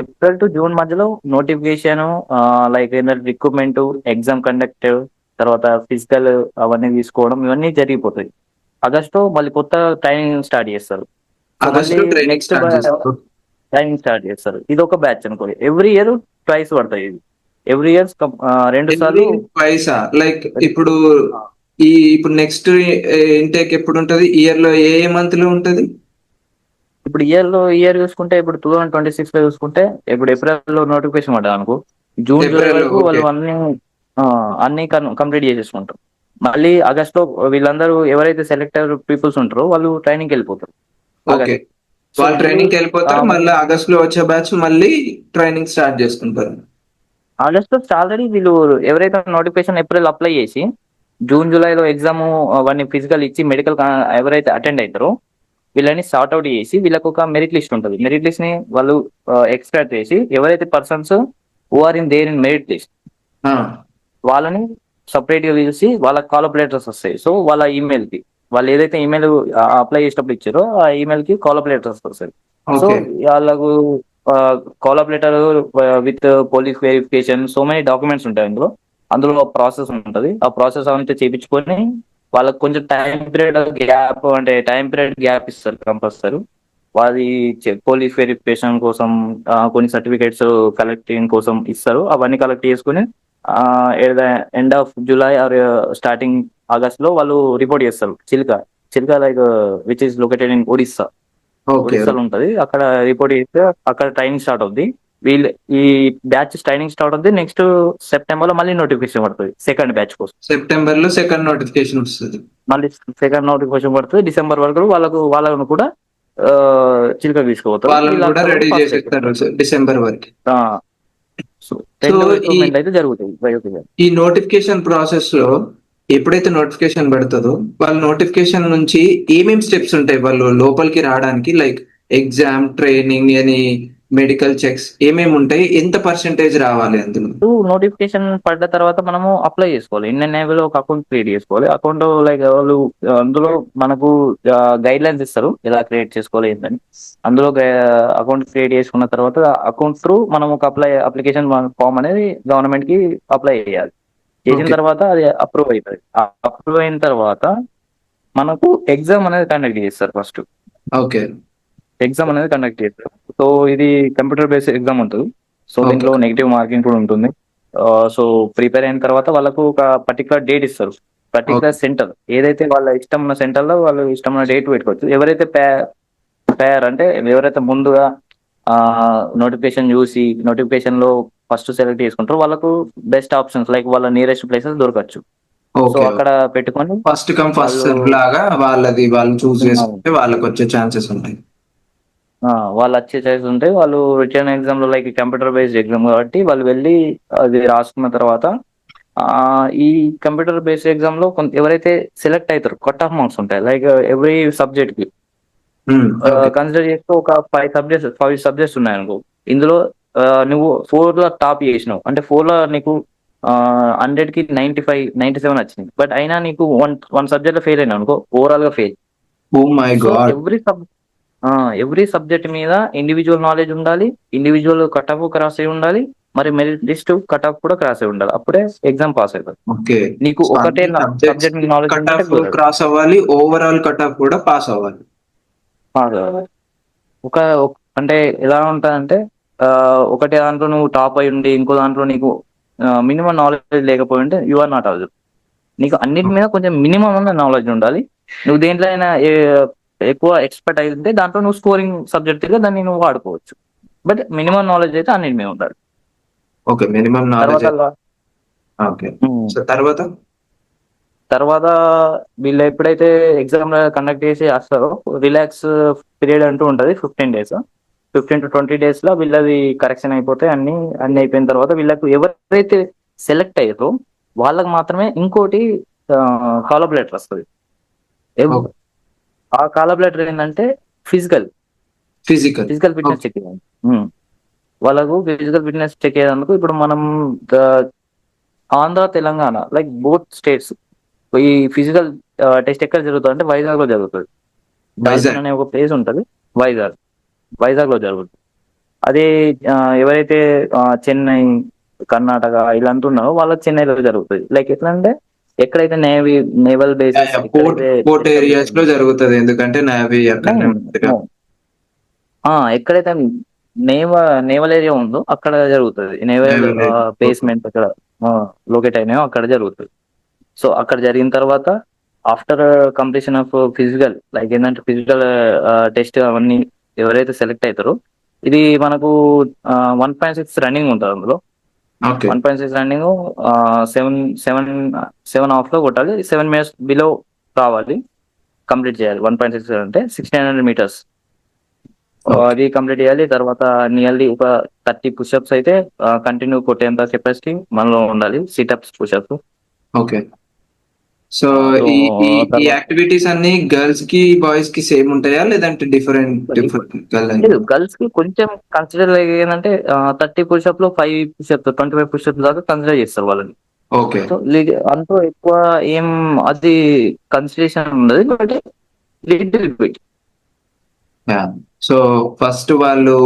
ఏప్రిల్ టు జూన్ మధ్యలో నోటిఫికేషన్, లైక్ ఏంటంటే రిక్రూట్మెంట్, ఎగ్జామ్ కండక్ట్, తర్వాత ఫిజికల్ అవన్నీ తీసుకోవడం ఇవన్నీ జరిగిపోతాయి. ఆగస్టు మళ్ళీ కొత్త ట్రైనింగ్ స్టార్ట్ చేస్తారు. నెక్స్ట్ ట్రైనింగ్ స్టార్ట్ చేస్తారు. ఇది ఒక బ్యాచ్ అనుకోండి. ఎవ్రీ ఇయర్ ట్వైస్ పడతాయి. ఇది ఎవ్రీ ఇయర్ 2 సార్లు పైసా. లైక్ ఇప్పుడు ఇప్పుడు నెక్స్ట్ ఇంటేక్ ఎప్పుడు ఉంటది? ఇయర్ లో ఏ మంత్ లో ఉంటది? ఇప్పుడు ఇయర్ చూసుకుంటే ఇప్పుడు 2026 లో చూసుకుంటే ఇప్పుడు ఏప్రిల్ లో నోటిఫికేషన్ పడ్డా అనుకో, జూన్ జూలై వరకు వాళ్ళు అన్ని కంప్లీట్ చేసేసుకుంటారు. మళ్ళీ ఆగస్ట్ లో వీళ్ళందరూ ఎవరైతే సెలెక్టర్ పీపుల్స్ ఉంటారో వాళ్ళు ట్రైనింగ్ వెళ్ళిపోతారు. వాళ్ళు ట్రైనింగ్ వెళ్ళిపోతారు, మళ్ళీ ఆగస్ట్ లో వచ్చే బ్యాచ్ మళ్ళీ ట్రైనింగ్ స్టార్ట్ చేసుకుంటారు. ఆగస్ట్ లో ఆల్రెడీ వీళ్ళు ఎవరైతే నోటిఫికేషన్ ఏప్రిల్ అప్లై చేసి జూన్ జూలైలో ఎగ్జామ్ అవన్నీ ఫిజికల్ ఇచ్చి మెడికల్ ఎవరైతే అటెండ్ అవుతారో వీళ్ళని సార్ట్ అవుట్ చేసి వీళ్ళకి ఒక మెరిట్ లిస్ట్ ఉంటుంది. మెరిట్ లిస్ట్ ని వాళ్ళు ఎక్స్ట్రాక్ట్ చేసి ఎవరైతే persons who are in there in merit list వాళ్ళని సపరేట్ గా పిలిచి వాళ్ళ కాల్ లెటర్స్ వస్తాయి. సో వాళ్ళ ఈమెయిల్ కి వాళ్ళు ఏదైతే ఈమెయిల్ అప్లై చేసేటప్పుడు ఇచ్చారో ఆ ఈమెయిల్ కి కాల్ లెటర్స్ వస్తాయి. సో వాళ్ళకు call letter with police verification, so many documents ఉంటాయి అందులో. అందులో ప్రాసెస్ ఉంటది. ఆ ప్రాసెస్ అంతా చేపించుకొని వాళ్ళకి కొంచెం టైం పీరియడ్ గ్యాప్ ఇస్తారు కంపల్సరీ. వారి పోలీస్ వెరిఫికేషన్ కోసం కొన్ని సర్టిఫికేట్స్ కలెక్టింగ్ కోసం ఇస్తారు. అవన్నీ కలెక్ట్ చేసుకుని end of July or starting August లో వాళ్ళు రిపోర్ట్ చేస్తారు. Chilka like which is located in Odisha. Okay. ఒడిస్సాలో ఉంటది. అక్కడ రిపోర్ట్ చేస్తే అక్కడ ట్రైనింగ్ స్టార్ట్ అవుద్ది. వీళ్ళు ఈ బ్యాచ్ ట్రైనింగ్ స్టార్ట్ అవుద్ది. నెక్స్ట్ సెప్టెంబర్ లో మళ్ళీ నోటిఫికేషన్ పడుతుంది సెకండ్ బ్యాచ్ కోసం. సెప్టెంబర్ లో సెకండ్ నోటిఫికేషన్ వస్తుంది. మళ్ళీ సెకండ్ నోటిఫికేషన్ పడుతుంది. డిసెంబర్ వరకు వాళ్ళను కూడా చిలుక తీసుకుపోతారు. వాళ్ళని వీళ్ళు కూడా అక్కడ రెడీ పాస్ చేసేస్తారు డిసెంబర్ వరకు. సో సో రెండు ఈ రిక్రూట్మెంట్ అయితే జరుగుతాయి బయోపిక్. ఈ నోటిఫికేషన్ ప్రాసెస్ లో ఎప్పుడైతే నోటిఫికేషన్ పడుతుందో వాళ్ళ నోటిఫికేషన్ నుంచి ఏమేం స్టెప్స్ ఉంటాయి వాళ్ళు లోపలికి రావడానికి, లైక్ ఎగ్జామ్, ట్రైనింగ్ అని, మెడికల్ చెక్స్ ఏమేమి ఉంటాయి, ఎంత పర్సెంటేజ్ రావాలి అందులో? నోటిఫికేషన్ పడ్డ తర్వాత మనము అప్లై చేసుకోవాలి. ఇండియన్ నేవీలో ఒక అకౌంట్ క్రియేట్ చేసుకోవాలి. అకౌంట్ లైక్ వాళ్ళు అందులో మనకు గైడ్ లైన్స్ ఇస్తారు ఎలా క్రియేట్ చేసుకోవాలి ఏంటని. అందులో అకౌంట్ క్రియేట్ చేసుకున్న తర్వాత అకౌంట్ త్రూ మనం ఒక అప్లికేషన్ ఫామ్ అనేది గవర్నమెంట్ కి అప్లై చేయాలి. చేసిన ఓకే. తర్వాత అది అప్రూవ్ అవుతుంది. అప్రూవ్ అయిన తర్వాత మనకు ఎగ్జామ్ అనేది కండక్ట్ చేస్తారు. First okay. ఎగ్జామ్ అనేది కండక్ట్ చేస్తారు. సో ఇది కంప్యూటర్ బేస్డ్ ఎగ్జామ్ ఉంటుంది. So okay. దీంట్లో నెగిటివ్ మార్కింగ్ కూడా ఉంటుంది. సో ప్రిపేర్ అయిన తర్వాత వాళ్ళకు ఒక పర్టికులర్ డేట్ ఇస్తారు. ఓకే. పర్టికులర్ సెంటర్ ఏదైతే వాళ్ళ ఇష్టం ఉన్న సెంటర్ లో వాళ్ళు ఇష్టం ఉన్న డేట్ పెట్టుకోవచ్చు. ఎవరైతే పేర్ అంటే ఎవరైతే ముందుగా నోటిఫికేషన్ చూసి నోటిఫికేషన్ లో ఫస్ట్ సెలెక్ట్ చేసుకుంటారో వాళ్ళకు బెస్ట్ ఆప్షన్స్ లైక్ వాళ్ళ నియరెస్ట్ ప్లేసెస్ దొరకచ్చు. So okay. అక్కడ పెట్టుకొని ఫస్ట్ కమ్ ఫస్ట్ వాళ్ళు సర్వ్ లాగా వాళ్ళు చూస్ చేసుకుంటే వాళ్ళకి వచ్చే ఛాన్సెస్ ఉంటాయి. వాళ్ళు వచ్చే ఛాయిస్ ఉంటాయి. వాళ్ళు రిటర్న్ ఎగ్జామ్ లో లైక్ కంప్యూటర్ బేస్డ్ ఎగ్జామ్ కాబట్టి వాళ్ళు వెళ్ళి అది రాసుకున్న తర్వాత ఈ కంప్యూటర్ బేస్డ్ ఎగ్జామ్ లో ఎవరైతే సెలెక్ట్ అవుతారో కట్ ఆఫ్ మార్క్స్ ఉంటాయి. లైక్ ఎవ్రీ సబ్జెక్ట్ కి ఓకే. కన్సిడర్ చేస్తే ఒక 5 సబ్జెక్ట్స్ ఉన్నాయి అనుకో. ఇందులో నువ్వు 4 లో టాప్ చేసినావు అంటే 4 లో నీకు 100 కి 95 97 వచ్చినాయి. బట్ అయినా నీకు వన్ సబ్జెక్ట్ లో ఫెయిల్ అయినా అనుకో, ఓవరాల్ గా fail. Oh my so god. Every subject మీద ఇండివిజువల్ నాలెడ్జ్ ఉండాలి. ఇండివిజువల్ కట్ ఆఫ్ క్రాస్ అయి ఉండాలి. మరి మెరిట్ లిస్ట్ కట్ ఆఫ్ కూడా క్రాస్ అయి ఉండాలి. అప్పుడే ఎగ్జామ్ పాస్ అవుతుంది. ఓకే. నీకు సో ఒకటే అన్ని సబ్జెక్ట్స్ సబ్జెక్ట్ నాలెడ్జ్ కట్ ఉంటే ఆఫ్ కుదరదు. క్రాస్ అవ్వాలి, ఓవరాల్ కట్ ఆఫ్ కూడా పాస్ అవ్వాలి. పాస్ అవ్వాలి. ఒక అంటే ఎలా ఉంటదంటే ఒకటే దాంట్లో నువ్వు టాప్ అయి ఉండి ఇంకో దాంట్లో నీకు మినిమం నాలెడ్జ్ లేకపోయి ఉంటే యు ఆర్ నాట్ అవైలబుల్. నీకు అన్నిటి మీద కొంచెం మినిమం ఉన్న నాలెడ్జ్ ఉండాలి. నువ్వు దేంట్లో అయినా ఎక్కువ ఎక్స్పర్ట్ అయి ఉంటే దాంట్లో నువ్వు స్కోరింగ్ సబ్జెక్ట్ గా దాన్ని నువ్వు వాడుకోవచ్చు. బట్ మినిమం నాలెడ్జ్ అయితే అన్నిటి మీద ఉండాలి. ఓకే. Minimum knowledge. తర్వాత ఓకే. ఉమ్, సో తర్వాత తర్వాత వీళ్ళు ఎప్పుడైతే ఎగ్జామ్ కండక్ట్ చేసి వస్తారో రిలాక్స్ పీరియడ్ అంటూ ఉంటది 15 days. 15 to 20 days లో వీళ్ళది కరెక్షన్ అయిపోతే అన్ని అయిపోయిన తర్వాత వీళ్ళకు ఎవరైతే సెలెక్ట్ అయ్యారో వాళ్ళకి మాత్రమే ఇంకోటి కాల్ అప్ లెటర్ వస్తుంది. ఓకే. ఆ కాల్ అప్ లెటర్ ఏంటంటే physical physical. Physical fitness okay. Check చేయాలి. వాళ్ళకు ఫిజికల్ ఫిట్నెస్ చెక్ అయ్యేందుకు ఇప్పుడు మనం Andhra Telangana like both states ఈ ఫిజికల్ టెస్ట్ ఎక్కడ జరుగుతుంది అంటే వైజాగ్ లో జరుగుతుంది. డాల్ఫిన్ వైజాగ్. అనే ఒక ప్లేస్ ఉంటది. వైజాగ్ వైజాగ్ లో జరుగుతుంది. అదే ఎవరైతే చెన్నై, కర్ణాటక ఇలా అంటున్నారో వాళ్ళకి చెన్నైలో జరుగుతుంది. లైక్ ఎట్లా అంటే ఎక్కడైతే నేవల్ బేసెస్ పోర్ట్ ఎక్కడైతే పోర్ట్ ఏరియాస్ లో జరుగుతుంది, ఎందుకంటే నావీ అక్కడనే ఉంటుంది. ఎక్కడైతే నేవల్ ఏరియా ఉందో అక్కడ జరుగుతుంది. Naval Naval area. Okay. Basement అక్కడ లొకేట్ అయినాయో అక్కడ జరుగుతుంది. సో అక్కడ జరిగిన తర్వాత after completion of physical like ఏంటంటే ఫిజికల్ టెస్ట్ అవన్నీ ఎవరైతే సెలెక్ట్ అవుతారో ఇది మనకు 1.6 రన్నింగ్ ఉంటుంది. అందులో ఓకే. 1.6 రన్నింగ్ 7 లో కొట్టాలి. 7 minutes బిలో రావాలి. కంప్లీట్ చేయాలి. 1.6 అంటే 1600 meters ఓకే. అది కంప్లీట్ చేయాలి. తర్వాత నియర్లీ ఒక 30 పుషప్స్ అయితే కంటిన్యూ కొట్టేంత కెపాసిటీ మనలో ఉండాలి. Sit-ups, push-ups. Okay. So so ఈ ఈ ఈ తర్వాత యాక్టివిటీస్ అన్ని గర్ల్స్ కి బాయ్స్ కి సేమ్ ఉంటాయా, లేదంటే డిఫరెంట్ లేదు, గర్ల్స్ కి కొంచెం కన్సిడర్ ఏంటంటే 30 పుషప్ లో 5 పుషప్స్ 25 పుషప్స్ దాకా కన్సిడర్ చేస్తారు వాళ్ళని. ఓకే. సో అంతా ఎక్కువ ఏం అది కన్సిడరేషన్ ఉండదు. But little bit. So first వాళ్ళు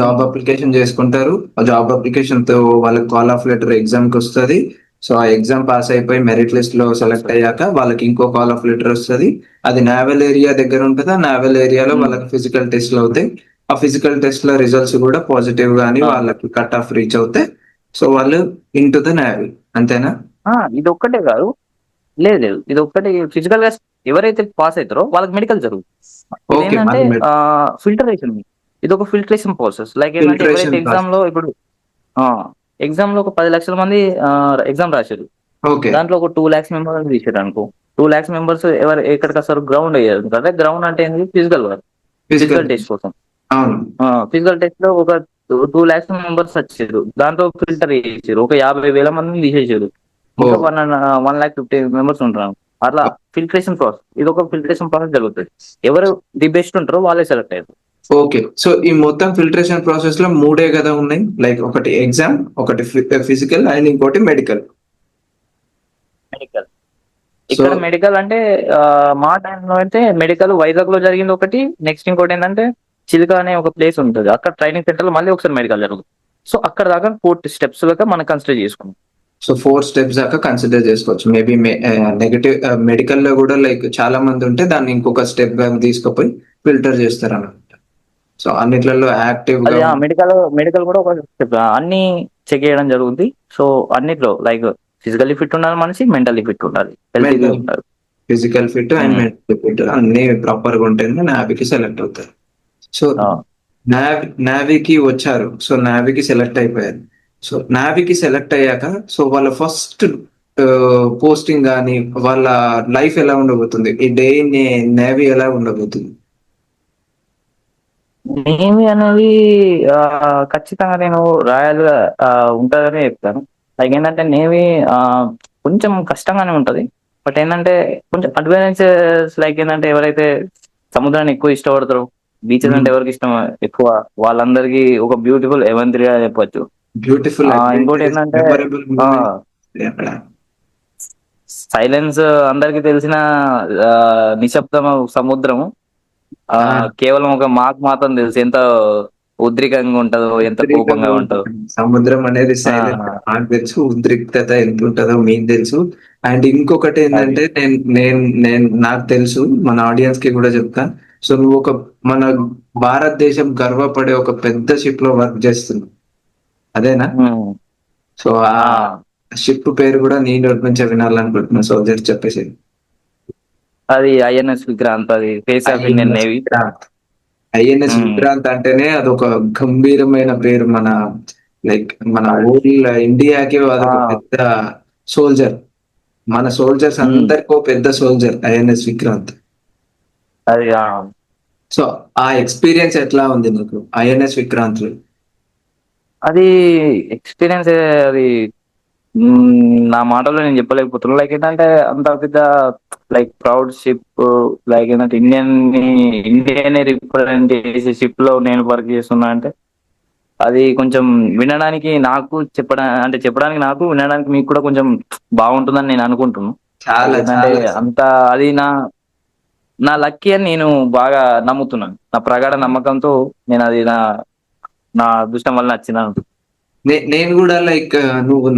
జాబ్ అప్లికేషన్ చేసుకుంటారు. ఆ జాబ్ అప్లికేషన్ తో వాళ్ళకి కాల్ ఆఫ్ లెటర్ ఎగ్జామ్ కి వస్తుంది. సో ఆ ఎగ్జామ్ పాస్ అయిపోయి మెరిట్ లిస్ట్ లో సెలెక్ట్ అయ్యాక వాళ్ళకి ఇంకో కాల్ ఆఫ్ లెటర్ వస్తుంది. అది నావెల్ ఏరియా దగ్గర ఉంటుంది. ఆ నావెల్ ఏరియాలో వాళ్ళకి ఫిజికల్ టెస్ట్లు అవుతాయి. ఆ ఫిజికల్ టెస్ట్ లో రిజల్ట్స్ కూడా పాజిటివ్ గానీ వాళ్ళకి కట్ ఆఫ్ రీచ్ అవుతాయి. సో వాళ్ళు ఇన్ టు ద నావీ. అంతేనా? ఇది ఒక్కటే కాదు, లేదు లేదు, ఇది ఒక్కటి ఫిజికల్ గా ఎవరైతే పాస్ అవుతారో వాళ్ళకి మెడికల్ జరుగుతుంది. ఓకే. ఇదేంటంటే మళ్ళీ ఫిల్టరేషన్, ఇది ఒక ఫిల్టరేషన్ ప్రాసెస్. లైక్ ఏంటంటే ఎవరైతే ఫిల్టరేషన్ ఎగ్జామ్ ప్రాసెస్. లో ఇప్పుడు ఎగ్జామ్ లో ఒక 10 లక్షల మంది ఎగ్జామ్ రాశారు. ఓకే. దాంట్లో ఒక 2 lakhs మెంబర్స్ తీసారు అనుకో. 2 lakhs మెంబర్స్ ఎవరు ఎక్కడికి వస్తారు? గ్రౌండ్ అయ్యారు కదా. గ్రౌండ్ అంటే ఏంటి? Physical work, physical. Physical test కోసం. అవును. ఫిజికల్ టెస్ట్ లో ఒక 2 lakhs మెంబర్స్ వచ్చారు. దాంట్లో ఫిల్టర్ చేసారు, ఒక 50,000 మందిని తీసేసారు. ఓ. ఇంకా 1,50,000 మెంబర్స్ ఉంటారు. అట్లా ఫిల్టరేషన్ ప్రాసెస్, ఇది ఒక ఫిల్టరేషన్ ప్రాసెస్ జరుగుతుంది. ఎవరు ది బెస్ట్ ఉంటారో వాళ్ళే సెలెక్ట్ అయ్యారు. ఓకే. సో ఈ మొత్తం ఫిల్టరేషన్ ప్రాసెస్ లో మూడే కదా ఉన్నాయి. లైక్ ఒకటి ఎగ్జామ్, ఒకటి ఫిజికల్ అండ్ ఇంకోటి మెడికల్. మెడికల్, సో ఇక్కడ మెడికల్ అంటే మా టైంలో అయితే మెడికల్ వైజాగ్ లో జరిగింది ఒకటి. నెక్స్ట్ ఇంకోటి ఏంటంటే చిలుక అనే ఒక ప్లేస్ ఉంటుంది, అక్కడ ట్రైనింగ్ సెంటర్ లో మళ్ళీ ఒకసారి మెడికల్ జరుగుతుంది. సో అక్కడ దాకా 4 స్టెప్స్ దాకా మనం కన్సిడర్ చేసుకున్నాం. సో 4 స్టెప్స్ దాకా కన్సిడర్ చేసుకోవచ్చు. మేబీ నెగటివ్ మెడికల్ లో కూడా లైక్ చాలా మంది ఉంటే దాన్ని ఇంకొక స్టెప్ గా తీసుకుపోయి ఫిల్టర్ చేస్తారు అన్నమాట. సో అన్నిట్లలో యాక్టివ్ గా అది మెడికల్ కూడా ఒక step. అన్ని చెక్ చేయడం జరుగుతుంది. సో అన్నిట్లో లైక్ ఫిజికల్లీ ఫిట్ ఉండాలి మనిషి, మెంటల్లీ ఫిట్ ఉండాలి, హెల్తీగా మెంటల్, ఉండాలి. Physical fit and mental fit అన్ని ప్రాపర్ గా ఉంటేనే నావీకి సెలెక్ట్ అవుతారు. సో ఆ, నావీకి వచ్చారు. సో నావీకి సెలెక్ట్ అయిపోయారు. సో నావీకి సెలెక్ట్ అయ్యాక సో వాళ్ళ ఫస్ట్ పోస్టింగ్ కానీ వాళ్ళ లైఫ్ ఎలా ఉండబోతుంది, ఈ డే ఇన్ నేవీ ఎలా ఉండబోతుంది? నేమి అనేది ఖచ్చితంగా నేను రాయల్ గా ఉంటుందని చెప్తాను. లైక్ ఏంటంటే నేమి కొంచెం కష్టంగానే ఉంటది. బట్ ఏంటంటే కొంచెం అడ్వెంచర్స్, లైక్ ఏంటంటే ఎవరైతే సముద్రాన్ని ఎక్కువ ఇష్టపడతారో, బీచెస్ అంటే ఎవరికి ఇష్టం ఎక్కువ, వాళ్ళందరికీ ఒక బ్యూటిఫుల్ ఎవెంత్రిగా చెప్పొచ్చు. బ్యూటిఫుల్ ఇంకోటి అడ్వెంచరస్ ఏంటంటే మెమరబుల్ మూమెంట్ అక్కడ. సైలెన్స్, అందరికి తెలిసిన ఆ, నిశ్శబ్దం సముద్రము. ఆ ఆ, కేవలం ఒక మాకు మాత్రం తెలుసు ఎంత ఉద్రికంగా ఉంటుందో, ఎంత కోపంగా ఉద్రిక్తంగా ఉంటుందో. ఉంటుంది సముద్రం అనేది. ఆ, సైలెంట్ నాకు తెలుసు, ఉద్రిక్తత ఎంత ఉంటుందో మీకు తెలుసు. అండ్ ఇంకొకటి అది ఏంటంటే నేను నాకు తెలుసు, మన ఆడియన్స్ కి కూడా చెప్తా. సో నువ్వు ఒక మన భారతదేశం గర్వపడే ఒక పెద్ద షిప్ లో వర్క్ చేస్తున్నావు, అదేనా? ఉమ్, సో ఆ ఆ, షిప్ పేరు కూడా నీ నోటి నుంచే వినాలనుకుంటున్నా. సో జస్ట్ చెప్పేసి. అది ఐఎన్ఎస్ విక్రాంత్, అది face of Indian INS navy. Vikrant. INS Vikrant అంటేనే అదొక గంభీరమైన పేరు. లైక్ మన ఓల్ ఇండియాకి అదొక పెద్ద సోల్జర్. మన సోల్జర్స్ అందరికీ పెద్ద సోల్జర్ ఐఎన్ఎస్ విక్రాంత్. అది సో ఆ ఎక్స్పీరియన్స్ ఎట్లా ఉంది నీకు ఐఎన్ఎస్ విక్రాంత్ లో? అది ఎక్స్పీరియన్స్, అది నా మాటలో నేను చెప్పలేకపోతున్నాను. లైక్ ఏంటంటే అంత పెద్ద, లైక్ ప్రౌడ్ షిప్, లైక్ ఏంటంటే ఇండియన్ రిప్రజెంట్ చేసే షిప్ లో నేను వర్క్ చేస్తున్నా అంటే అది కొంచెం వినడానికి నాకు చెప్పడానికి నాకు, వినడానికి మీకు కూడా కొంచెం బాగుంటుందని నేను అనుకుంటున్నాను. లైక్ చాలా ఏంటంటే చాలా అంత అది నా లక్కీ అని నేను బాగా నమ్ముతున్నాను. నా ప్రగాఢ నమ్మకంతో నేను అది నా అదృష్టం వల్ల నచ్చింది. నేను కూడా లైక్ నువ్వు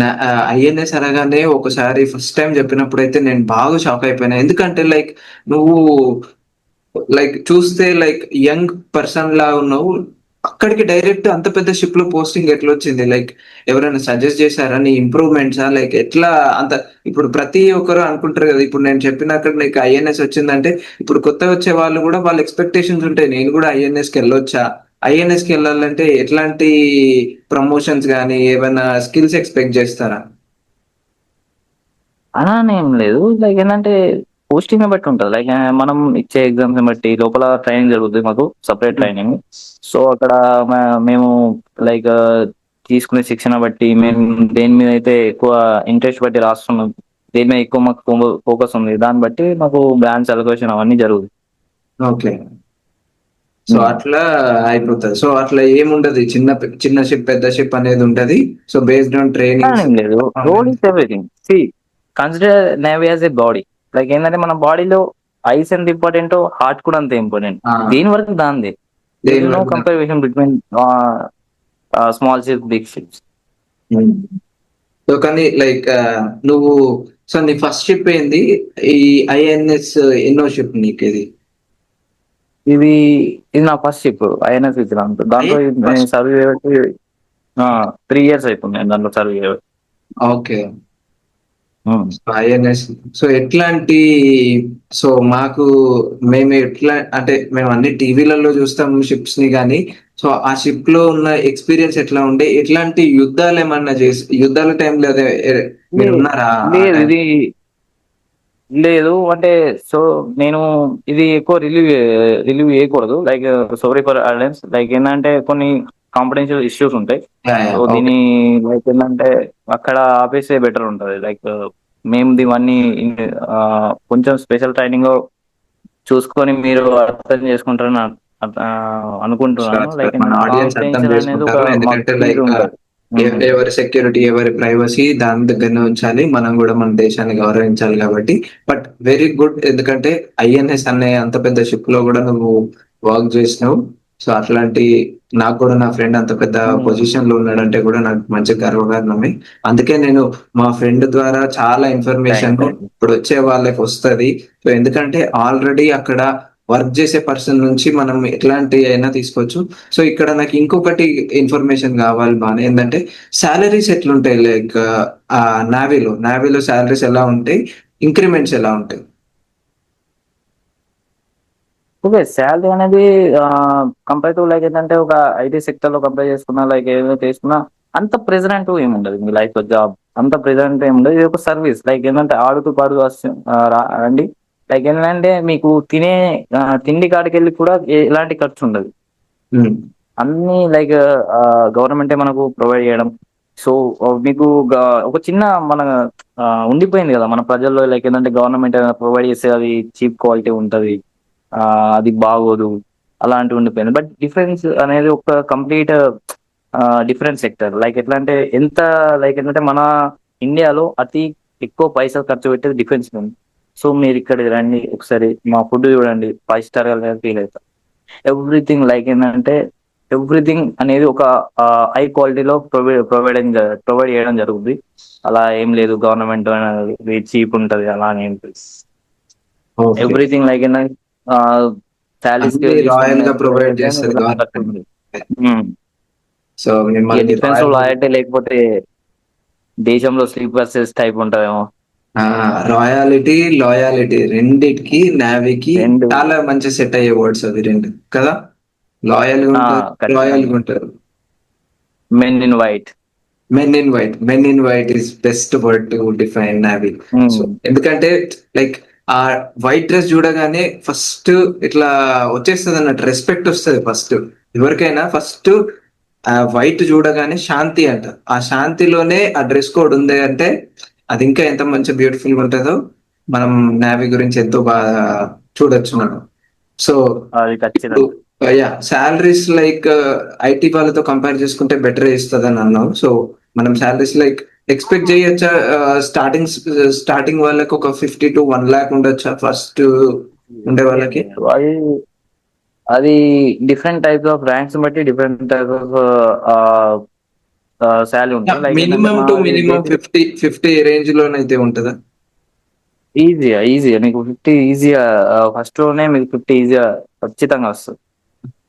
ఐఎన్ఎస్ అనగానే ఒకసారి ఫస్ట్ టైం చెప్పినప్పుడు అయితే నేను బాగా షాక్ అయిపోయినా. ఎందుకంటే లైక్ నువ్వు లైక్ చూస్తే లైక్ యంగ్ పర్సన్ లా ఉన్నావు. అక్కడికి డైరెక్ట్ అంత పెద్ద షిప్ లో పోస్టింగ్ ఎట్లా వచ్చింది? లైక్ ఎవరైనా సజెస్ట్ చేశారా? నీ ఇంప్రూవ్మెంట్సా? లైక్ ఎట్లా అంత? ఇప్పుడు ప్రతి ఒక్కరు అనుకుంటారు కదా, ఇప్పుడు నేను చెప్పినక్కడ నీకు ఐఎన్ఎస్ వచ్చిందంటే ఇప్పుడు కొత్త వచ్చే వాళ్ళు కూడా వాళ్ళ ఎక్స్పెక్టేషన్స్ ఉంటాయి, నేను కూడా ఐఎన్ఎస్ కి వెళ్ళొచ్చా? ఐఎన్ఎస్ కి వెళ్ళాలంటే ఎట్లాంటి ప్రమోషన్స్ కానీ ఏమైనా స్కిల్స్ ఎక్స్పెక్ట్ చేస్తారా? అలా అని ఏం లేదు. లైక్ ఏంటంటే పోస్టింగ్ బట్టి ఉంటుంది. లైక్ మనం ఇచ్చే ఎగ్జామ్స్ బట్టి లోపల ట్రైనింగ్ జరుగుతుంది, మాకు సపరేట్ ట్రైనింగ్. సో అక్కడ మేము లైక్ తీసుకునే శిక్షణ బట్టి మేము దేని మీద అయితే ఎక్కువ ఇంట్రెస్ట్ బట్టి రాస్తున్నాం, దేని మీద ఎక్కువ మాకు ఫోకస్ ఉంది, దాన్ని బట్టి మాకు బ్రాంచ్ అలొకేషన్ అవన్నీ జరుగుతుంది. ఓకే. సో అట్లా అయిపోతుంది. సో అట్లా ఏముండదు, చిన్న చిన్న షిప్ పెద్ద షిప్ అనేది ఉంటది. సో బేస్డ్ ఆన్ ట్రైనింగ్స్ ఏం లేదు, road is everything. See, consider navy as a body. Like ఏంటంటే మన బాడీలో ఐస్ ఎంత ఇంపార్టెంట్, హార్ట్ కూడా అంతే ఇంపార్టెంట్. దేని వరకు దాందే. దేర్ దేని ఇస్ నో వరకు. Comparison between small ships, big ships. So కానీ లైక్ నువ్వు సో నీ ఫస్ట్ షిప్ ఏంది? ఈ ఐఎన్ఎస్ ఎన్నో షిప్ నీకు ఇది? ఇది ఇది నా ఫస్ట్ షిప్ ఐఎన్ఎస్ విక్రాంత్. దాంట్లో నేను ఫస్ట్. సర్వ్ చేయబట్టి 3 years అవుతుంది నేను దాంట్లో సర్వ్ చేయబట్టి. ఓకే. ఐఎన్ఎస్. సో ఎట్లాంటి, సో మాకు మేము ఎట్లా అంటే మేము అన్ని టీవీలలో చూస్తాం షిప్స్ ని కానీ, సో ఆ షిప్ లో ఉన్న ఎక్స్పీరియన్స్ ఎట్లా ఉండే, ఎట్లాంటి యుద్ధాలు ఏమన్నా చేసి యుద్ధాల టైంలో అదే మీరు ఉన్నారా ఆ లేదు టైం? ఇది లేదు అంటే సో నేను ఇది ఎక్కువ రిలీవ్ చేయకూడదు. Like sorry for alliance. Like ఏంటంటే కొన్ని కాంఫిడెన్షియల్ ఇష్యూస్ ఉంటాయి. So okay. దీని లైక్ ఏంటంటే అక్కడ ఆపేసే బెటర్ ఉంటది. లైక్ మేము ఇవన్నీ కొంచెం స్పెషల్ ట్రైనింగ్ చూసుకొని మీరు అర్థం చేసుకుంటారని అనుకుంటున్నాను. లైక్ మన ఏంటంటే ఆడియన్స్ అర్థం కాన్ఫిడెన్షియల్ అనేది ఒక చేసుకుంటారు, మాకు ఎందుకంటే ఫీల్ లైక్ ఉంటది. ఎవరి సెక్యూరిటీ ఎవరి ప్రైవసీ దాని దగ్గరనే ఉంచాలి, మనం కూడా మన దేశాన్ని గౌరవించాలి కాబట్టి. బట్ వెరీ గుడ్, ఎందుకంటే ఐఎన్ఎస్ అనే అంత పెద్ద షిప్ లో కూడా నువ్వు వర్క్ చేసినావు. సో అట్లాంటి నాకు కూడా నా ఫ్రెండ్ అంత పెద్ద పొజిషన్ లో ఉన్నాడంటే కూడా నాకు మంచి గర్వకారణమే. అందుకే నేను మా ఫ్రెండ్ ద్వారా చాలా ఇన్ఫర్మేషన్ థ్యాంక్ యూ. ఇప్పుడు వచ్చే వాళ్ళకి వస్తది. సో ఎందుకంటే ఆల్రెడీ అక్కడ వర్క్ చేసే పర్సన్ నుంచి మనం ఎట్లాంటి అయినా తీసుకోవచ్చు. సో ఇక్కడ నాకు ఇంకొకటి ఇన్ఫర్మేషన్ కావాలి బాగా, ఏంటంటే సాలరీస్ ఎట్లుంటాయి? లైక్ ఆ నావీలో సాలరీస్ ఎలా ఉంటాయి, ఇంక్రిమెంట్స్ ఎలా ఉంటాయి? ఓకే, శాలరీ అనేది కంపేర్ టు లైక్ ఏంటంటే ఒక ఐటీ సెక్టర్ లో కంపేర్ చేసుకున్నా లైక్ ఏదో చేసుకున్నా అంత ప్రెజర్ అంటూ ఏముండదు మీ లైఫ్ లో. జాబ్ అంత ప్రెజర్ అంటే ఏముండదు. ఇది ఒక సర్వీస్. లైక్ ఏంటంటే ఆడుతూ పాడుతూ రండి. లైక్ ఏంటంటే మీకు తిండి కాడికి వెళ్ళి కూడా ఎలాంటి ఖర్చు ఉండదు. ఉమ్. అన్ని లైక్ గవర్నమెంటే మనకు ప్రొవైడ్ చేయడం. సో మీకు ఒక చిన్న మన ఉండిపోయింది కదా మన ప్రజల్లో. లైక్ ఏంటంటే గవర్నమెంట్ ప్రొవైడ్ చేస్తే అది చీప్ క్వాలిటీ ఉంటది, ఆ అది బాగోదు, అలాంటివి ఉండిపోయింది. బట్ డిఫెన్స్ అనేది ఒక కంప్లీట్ డిఫరెంట్ సెక్టర్. లైక్ ఎట్లా అంటే ఎంత లైక్ ఏంటంటే మన ఇండియాలో అతి ఎక్కువ పైసలు ఖర్చు పెట్టేది డిఫెన్స్ ఉంది. సో మీరు ఇక్కడ రండి ఒకసారి మా ఫుడ్ చూడండి, 5 స్టార్ ఫీల్ అవుతారు. ఎవ్రీథింగ్ లైక్ ఏంటంటే ఎవ్రీథింగ్ అనేది ఒక హై క్వాలిటీలో ప్రొవైడ్ చేయడం జరుగుతుంది. అలా ఏం లేదు గవర్నమెంట్ చీప్ ఉంటది అలా అని ఏం లేదు. ఓకే. ఎవ్రీథింగ్ లైక్ ఏంటంటే శాలరీస్ కి అన్ని రాయల్ గా ప్రొవైడ్ చేస్తుంది గవర్నమెంట్. తీసుకుని సో ఇక మిమ్మల్ని డిఫెన్స్ లో రాయల్ లాయల్టీ లేకపోతే దేశంలో స్లీపర్సెస్ టైప్ ఉంటదేమో. రాయాలిటీ లాయాలిటీ రెండిటికి నావీకి రెండు చాలా మంచి సెట్ అయ్యే వర్డ్స్ అవి రెండు కదా. లాయల్ గా ఉంటారు, రాయల్ ఖచ్చితంగా. గా ఉంటారు. Men in white. Men in white is best word to define navy. So ఎందుకంటే లైక్ ఆ వైట్ డ్రెస్ చూడగానే ఫస్ట్ ఇట్లా వచ్చేస్తుంది అన్నట్టు, రెస్పెక్ట్ వస్తుంది ఫస్ట్. ఎవరికైనా ఫస్ట్ ఆ వైట్ చూడగానే శాంతి అంట. ఆ శాంతిలోనే ఆ డ్రెస్ కోడ్ ఉంది అంటే అది ఇంకా ఎంత మంచి బ్యూటిఫుల్ గా ఉంటుందో మనం నావీ గురించి ఎంతో బాగా చూడొచ్చు మనం. సో అది ఇప్పుడు ఖచ్చితంగా. యా సాలరీస్ లైక్ ఐటీ వాళ్ళతో కంపేర్ చేసుకుంటే బెటర్ ఇస్తుంది అని అన్నావు. సో మనం సాలరీస్ లైక్ ఎక్స్పెక్ట్ చేయొచ్చా? స్టార్టింగ్ వాళ్ళకి ఒక 50 to 1 lakh ఉండొచ్చా ఫస్ట్ ఉండే వాళ్ళకి? అది అది డిఫరెంట్ టైప్స్ ఆఫ్ ర్యాంక్స్ బట్టి డిఫరెంట్ టైప్ ఆఫ్ శాలరీ ఉంటుంది. లైక్ ఏంటంటే మినిమం టు మాది మినిమం బేసిక్ 50 రేంజ్ లోనైతే ఉంటుందా? ఈజీగా మీకు 50 ఈజీగా ఫస్ట్ లోనే మీకు 50 ఈజీగా ఖచ్చితంగా వస్తుంది.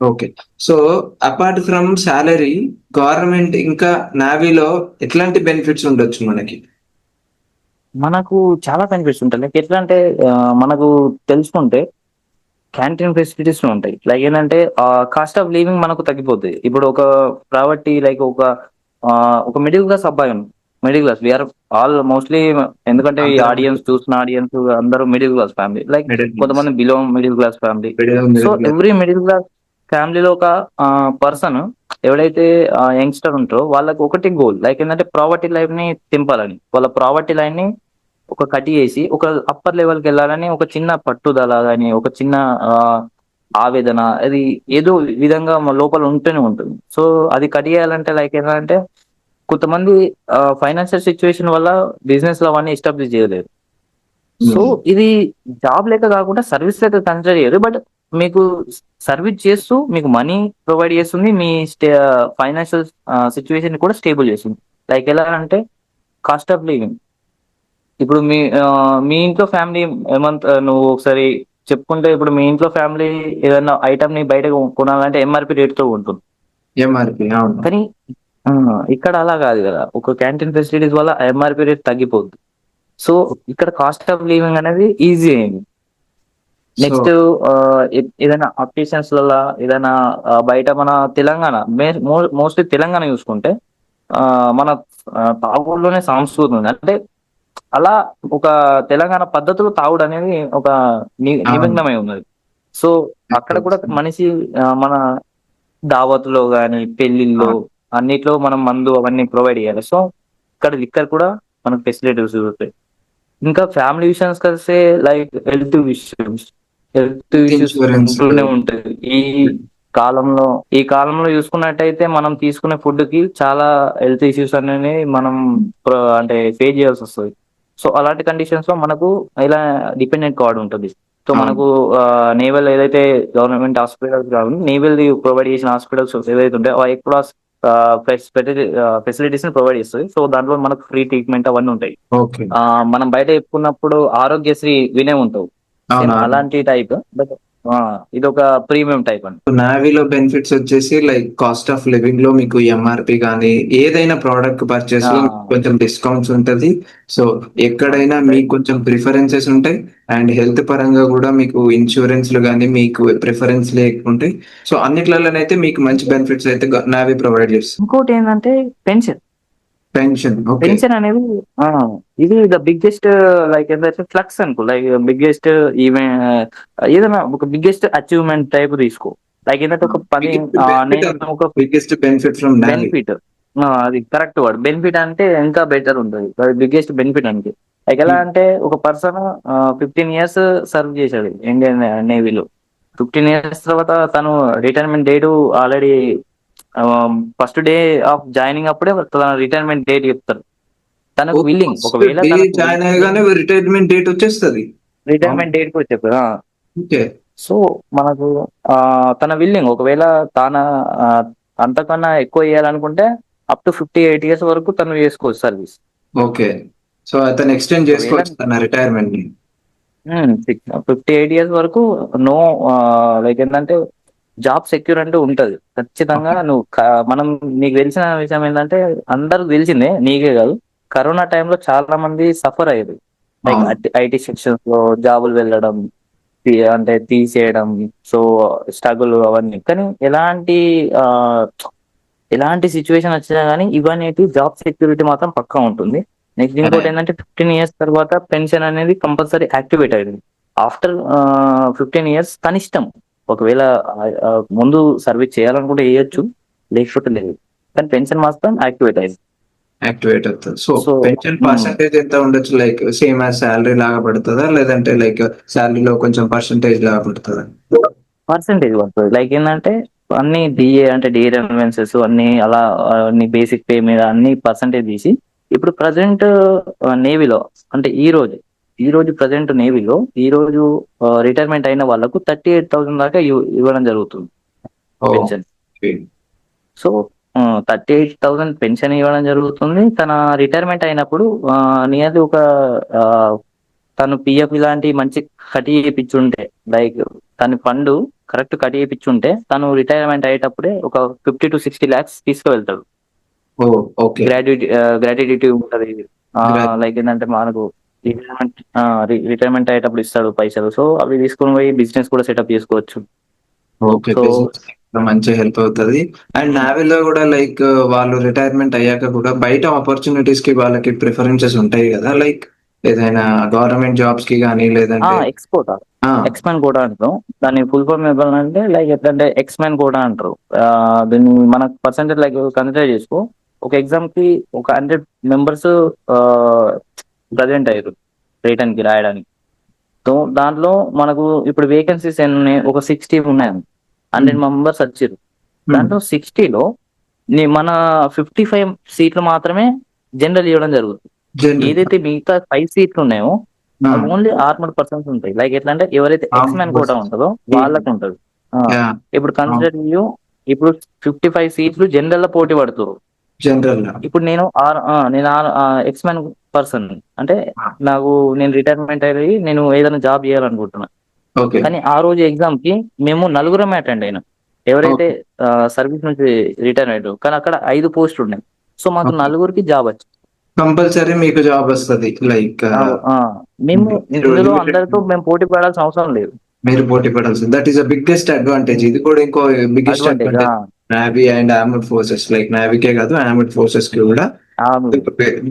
Okay. So apart from salary, government ఇంకా నావీలో ఎట్లాంటి బెనిఫిట్స్ ఉండొచ్చు మనకి? మనకు చాలా బెనిఫిట్స్ ఉంటాయి. లైక్ ఎట్లా అంటే మనకు తెలుసుకుంటే క్యాంటీన్ ఫెసిలిటీస్ ఉంటాయి. లైక్ ఏంటంటే కాస్ట్ ఆఫ్ లివింగ్ మనకు తగ్గిపోతుంది. ఇప్పుడు ఒక ప్రావర్టీ లైక్ ఆ, ఒక మిడిల్ క్లాస్ అబ్బాయి middle class we are all mostly. ఎందుకంటే ఈ అందరం ఆడియన్స్ చూసిన ఆడియన్స్ అందరూ middle class family. Like middle class, కొంతమంది below middle class family. So middle class. Every middle class ఫ్యామిలీలో ఒక పర్సన్ ఎవడైతే యంగ్స్టర్ ఉంటారో వాళ్ళకి ఒకటి గోల్. లైక్ ఏంటంటే ప్రావర్టీ లైఫ్ ని తింపాలని, వాళ్ళ ప్రావర్టీ లైన్ ని ఒక కట్ చేసి ఒక అప్పర్ లెవెల్కి వెళ్ళాలని ఒక చిన్న పట్టుదల కానీ ఒక చిన్న ఆ, ఆవేదన అది ఏదో విధంగా మా లోపల ఉంటూనే ఉంటుంది. సో అది కట్ చేయాలంటే లైక్ ఏంటంటే కొంతమంది ఫైనాన్షియల్ సిచ్యువేషన్ వల్ల బిజినెస్ లో అవన్నీ ఎస్టాబ్లిష్ చేయలేరు. సో ఇది జాబ్ లెక్క కాకుండా సర్వీస్ లెక్క కన్సిడర్ చేయరు. బట్ మీకు సర్వీస్ చేస్తూ మీకు మనీ ప్రొవైడ్ చేస్తుంది, మీ ఫైనాన్షియల్ సిచ్యువేషన్ కూడా స్టేబుల్ చేస్తుంది. లైక్ ఎలా అంటే కాస్ట్ ఆఫ్ లివింగ్. ఇప్పుడు మీ ఇంట్లో ఫ్యామిలీ ఏమంత నువ్వు ఒకసారి చెప్పుకుంటే, ఇప్పుడు మీ ఇంట్లో ఫ్యామిలీ ఏదైనా ఐటమ్ ని బయట కొనాలంటే ఎంఆర్పి రేట్తో ఉంటుంది. ఎంఆర్పి అవును. కానీ ఆ, ఇక్కడ అలా కాదు కదా, ఒక క్యాంటీన్ ఫెసిలిటీస్ వల్ల ఎంఆర్పి రేట్ తగ్గిపోద్ది. సో ఇక్కడ కాస్ట్ ఆఫ్ లివింగ్ అనేది ఈజీ అయింది. సో నెక్స్ట్ ఏదైనా అప్లికేషన్స్ లలో ఏదైనా బయట మన తెలంగాణ మోస్ట్లీ తెలంగాణ చూసుకుంటే ఆ, మన తాగుడులోనే సంస్కృతి ఉంది. అంటే అలా ఒక తెలంగాణ పద్ధతిలో తాగుడు అనేది ఒక అవును. నిమగ్నమై ఉన్నది. సో అక్కడ కూడా మనిషి మన దావత్లో గాని పెళ్లిల్లో అవును. అన్నిట్లో మనం మందు అవన్నీ ప్రొవైడ్ చేయాలి. సో ఇక్కడ లిక్కర్ కూడా మనకు ఫెసిలిటీస్ దొరుకుతాయి. ఇంకా ఫ్యామిలీ విషయానికి వస్తే లైక్ హెల్త్ ఇష్యూస్ ఇన్సూరెన్స్. ఉంటూనే ఉంటాయి. కాలంలో ఈ కాలంలో చూసుకున్నట్టయితే మనం తీసుకునే ఫుడ్ కి చాలా హెల్త్ ఇష్యూస్ అనేవి మనం అంటే ఫేస్ చేయాల్సి వస్తుంది. సో అలాంటి కండిషన్స్ లో మనకు ఇలా డిపెండెంట్ కార్డ్ ఉంటుంది. సో అవును. మనకు నేవల్ ఏదైతే గవర్నమెంట్ హాస్పిటల్స్ కాదు, నేవల్ ప్రొవైడ్ చేసిన హాస్పిటల్స్ ఏదైతే ఉంటాయో అవి ఎక్కువ ఫెసిలిటీస్ ని ప్రొవైడ్ చేస్తుంది. సో దాంట్లో మనకు ఫ్రీ ట్రీట్మెంట్ అవన్నీ ఉంటాయి. ఓకే. మనం బయట చెప్పుకున్నప్పుడు ఆరోగ్యశ్రీ వినే ఉంటావు, సేమ్ అవునవును. అలాంటి టైప్. బట్ ఇది ఒక ప్రీమియం టైప్ అండి. నావీలో బెనిఫిట్స్ వచ్చేసి లైక్ కాస్ట్ ఆఫ్ లివింగ్ లో మీకు ఎంఆర్పి కానీ ఏదైనా ప్రోడక్ట్ పర్చేస్ ఆ, లో కొంచెం డిస్కౌంట్స్ ఉంటది. సో ఎక్కడైనా ఉంటాయి. మీకు కొంచెం ప్రిఫరెన్సెస్ ఉంటాయి. అండ్ హెల్త్ పరంగా కూడా మీకు ఇన్సూరెన్స్లు కానీ మీకు ప్రిఫరెన్స్ లేకుంటాయి. సో అన్నిట్లలోనైతే మీకు మంచి బెనిఫిట్స్ అయితే నావీ ప్రొవైడ్ చేస్తుంది. ఇంకోటి ఏంటంటే పెన్షన్. Pension okay. పెన్షన్ అనేది ఆ, ఇది ద బిగ్గెస్ట్ లైక్ ఏంటంటే ఫ్లక్స్ అనుకో, లైక్ బిగ్గెస్ట్ ఈవెంట్, ఏదైనా ఒక బిగ్గెస్ట్ అచీవ్మెంట్ టైప్ తీసుకో. లైక్ ఏంటంటే ఒక 10 బిగ్గెస్ట్ బెనిఫిట్ నేను ఒక biggest benefit from navy. Benefit, అది కరెక్ట్ వర్డ్. బెనిఫిట్ అంటే ఇంకా బెటర్ ఉంటుంది, అది బిగ్గెస్ట్ బెనిఫిట్ అంటే. లైక్ ఎలా అంటే ఒక పర్సన్ 15 years సర్వ్ చేశాడు ఇండియన్ నేవీలో. 15 years తర్వాత తను retirement date already first day of joining అప్పుడే తన రిటైర్మెంట్ డేట్ చెప్తారు. తనకు విల్లింగ్ ఫస్ట్ ఒకవేళ డే తనకు జాయిన్ అయ్యగానే రిటైర్మెంట్ డేట్ వచ్చేస్తుంది. రిటైర్మెంట్ డేట్ కూడా చెప్పారు. ఓకే. సో మనకు తన విల్లింగ్ ఒకవేళ తన ఆ, అంతకన్నా ఎక్కువ చేయాలనుకుంటే అప్ టు 58 years వరకు తను చేసుకోవచ్చు సర్వీస్. ఓకే. సో అతను ఎక్స్టెండ్ ఒకవేళ చేసుకోవచ్చు తన రిటైర్మెంట్ ని. 58 years వరకు నో, లైక్ ఏంటంటే జాబ్ సెక్యూర్ అంటూ ఉంటది ఖచ్చితంగా. ఓకే. నువ్వు మనం నీకు తెలిసిన విషయం ఏంటంటే అందరికి తెలిసిందే, నీకే కాదు, కరోనా టైంలో చాలా మంది సఫర్ అయ్యారు. లైక్ అవును. ఐటీ సెక్షన్స్ లో జాబులు వెళ్ళడం, అంటే తీసేయడం. సో స్ట్రగుల్ అవన్నీ. కానీ ఆ ఎలాంటి సిచ్యువేషన్ వచ్చినా కానీ ఇవన్నీ జాబ్ సెక్యూరిటీ మాత్రం పక్కా ఉంటుంది. నెక్స్ట్ అదే. ఇంకోటి ఏంటంటే 15 years తర్వాత పెన్షన్ అనేది కంపల్సరీ యాక్టివేట్ అయింది. ఆఫ్టర్ 15 years తన ఇష్టం. ఒకవేళ ఆ, ఆ, ముందు సర్వీస్ చేయాలనుకుంటే వేయొచ్చు, లేకపోతే లేదు. కానీ పెన్షన్ మాత్రం యాక్టివేట్ అయింది. యాక్టివేట్ అవుతుంది. సో సో పెన్షన్ పర్సంటేజ్ ఎంత ఉండొచ్చు? లైక్ సేమ్ యాజ్ శాలరీ లాగా పడుతుందా, లేదంటే లైక్ శాలరీలో కొంచెం పర్సంటేజ్ లాగా పడుతుందా? పర్సెంటేజ్ పడుతుంది. లైక్ ఏంటంటే అన్ని డిఏ అంటే డిఏ రెలవెన్సెస్ అన్ని అలా అన్ని బేసిక్ పే మీద అన్ని పర్సెంటేజ్ తీసి, ఇప్పుడు ప్రజెంట్ నేవీలో అంటే ఈ రోజు ప్రజెంట్ నేవీలో ఈ రోజు రిటైర్మెంట్ అయిన వాళ్ళకు 38,000 దాకా ఇవ్వడం జరుగుతుంది పెన్షన్. ఓకే. సో 38,000 పెన్షన్ ఇవ్వడం జరుగుతుంది. తన రిటైర్మెంట్ అయినప్పుడు నియర్లీ ఒక ఆ, తను పిఎఫ్ ఇలాంటి మంచి కటి చేయించుంటే, లైక్ తన ఫండ్ కరెక్ట్ కటి చేయించుంటే తను రిటైర్మెంట్ అయ్యేటప్పుడే ఒక 50 to 60 lakhs తీసుకువెళ్తాడు. ఓ ఓకే. గ్రాడ్యుయేటివ్ ఉంటది. లైక్ ఏంటంటే మనకు రిటైర్మెంట్ రిటైర్మెంట్ అయ్యేటప్పుడు ఇస్తాడు పైసలు. సో అవి తీసుకొని పోయి బిజినెస్ కూడా సెటప్ చేసుకోవచ్చు. ఓకే. సో బిజినెస్ మంచి హెల్ప్ అవుతుంది. అండ్ నావీలో కూడా లైక్ వాళ్ళు రిటైర్మెంట్ అయ్యాక కూడా బయట ఆపర్చునిటీస్ కి వాళ్ళకి ప్రిఫరెన్సెస్ ఉంటాయి కదా, లైక్ ఏదైనా గవర్నమెంట్ జాబ్స్ కి కానీ లేదంటే ఎక్స్పోర్ట్ ఆ, ఎక్స్మెన్ కూడా అంటారు. దాని ఫుల్ ఫామ్ ఇవ్వాలంటే లైక్ ఎట్లంటే ఎక్స్మెన్ కూడా అంటారు. దీన్ని మనకు పర్సెంటేజ్ లైక్ కన్సిడర్ చేసుకో. ఒక ఎగ్జామ్ కి ఒక 100 members ప్రజెంట్ అయ్యారు రిటర్న్ కి రాయడానికి. సో దాంట్లో మనకు ఇప్పుడు వేకెన్సీస్ ఎన్ని ఉన్నాయి, ఒక 60 ఉన్నాయి. 100 members వచ్చారు. దాంట్లో 60లో మన 55 సీట్లు మాత్రమే జనరల్ ఇవ్వడం జరుగుతుంది. జనరల్. ఏదైతే మిగతా 5 సీట్లు ఉన్నాయో అవి ఓన్లీ ఆర్మడ్ పర్సన్స్ ఉంటాయి. లైక్ ఎట్లా అంటే ఎవరైతే ఎక్స్మెన్ కోటా ఉంటుందో వాళ్ళకి ఉంటుంది. ఆ, ఇప్పుడు కన్సిడర్ ఇప్పుడు 55 సీట్లు జనరల్ లో పోటీ పడుతున్నారు. జనరల్ గా. ఇప్పుడు నేను ఎక్స్మెన్ పర్సన్. అంటే నాకు నేను రిటైర్మెంట్ అయ్యి నేను ఏదైనా జాబ్ చేయాలనుకుంటున్నా. ఓకే. కానీ ఆ రోజు ఎగ్జామ్ కి మేము నలుగురమే అటెండ్ అయినాం. ఎవరైతే ఓకే. సర్వీస్ నుంచి రిటైర్ అయ్యారు, కానీ అక్కడ 5 పోస్టులు ఉన్నాయి. సో మాకు ఓకే. నలుగురికి జాబ్ వచ్చింది. కంపల్సరీ మీకు జాబ్ వస్తది. లైక్ ఆ, మేము మీరు ఇందులో లిమిటెడ్, అందరితో మేము పోటీ పడాల్సిన అవసరం లేదు. మీరు పోటీ పడాల్సింది. That is the biggest advantage. ఇది కూడా ఇంకో biggest advantage. Advantage. Navy and armed forces, like నావీకే కాదు ఆర్మ్డ్ ఫోర్సెస్ కి కూడా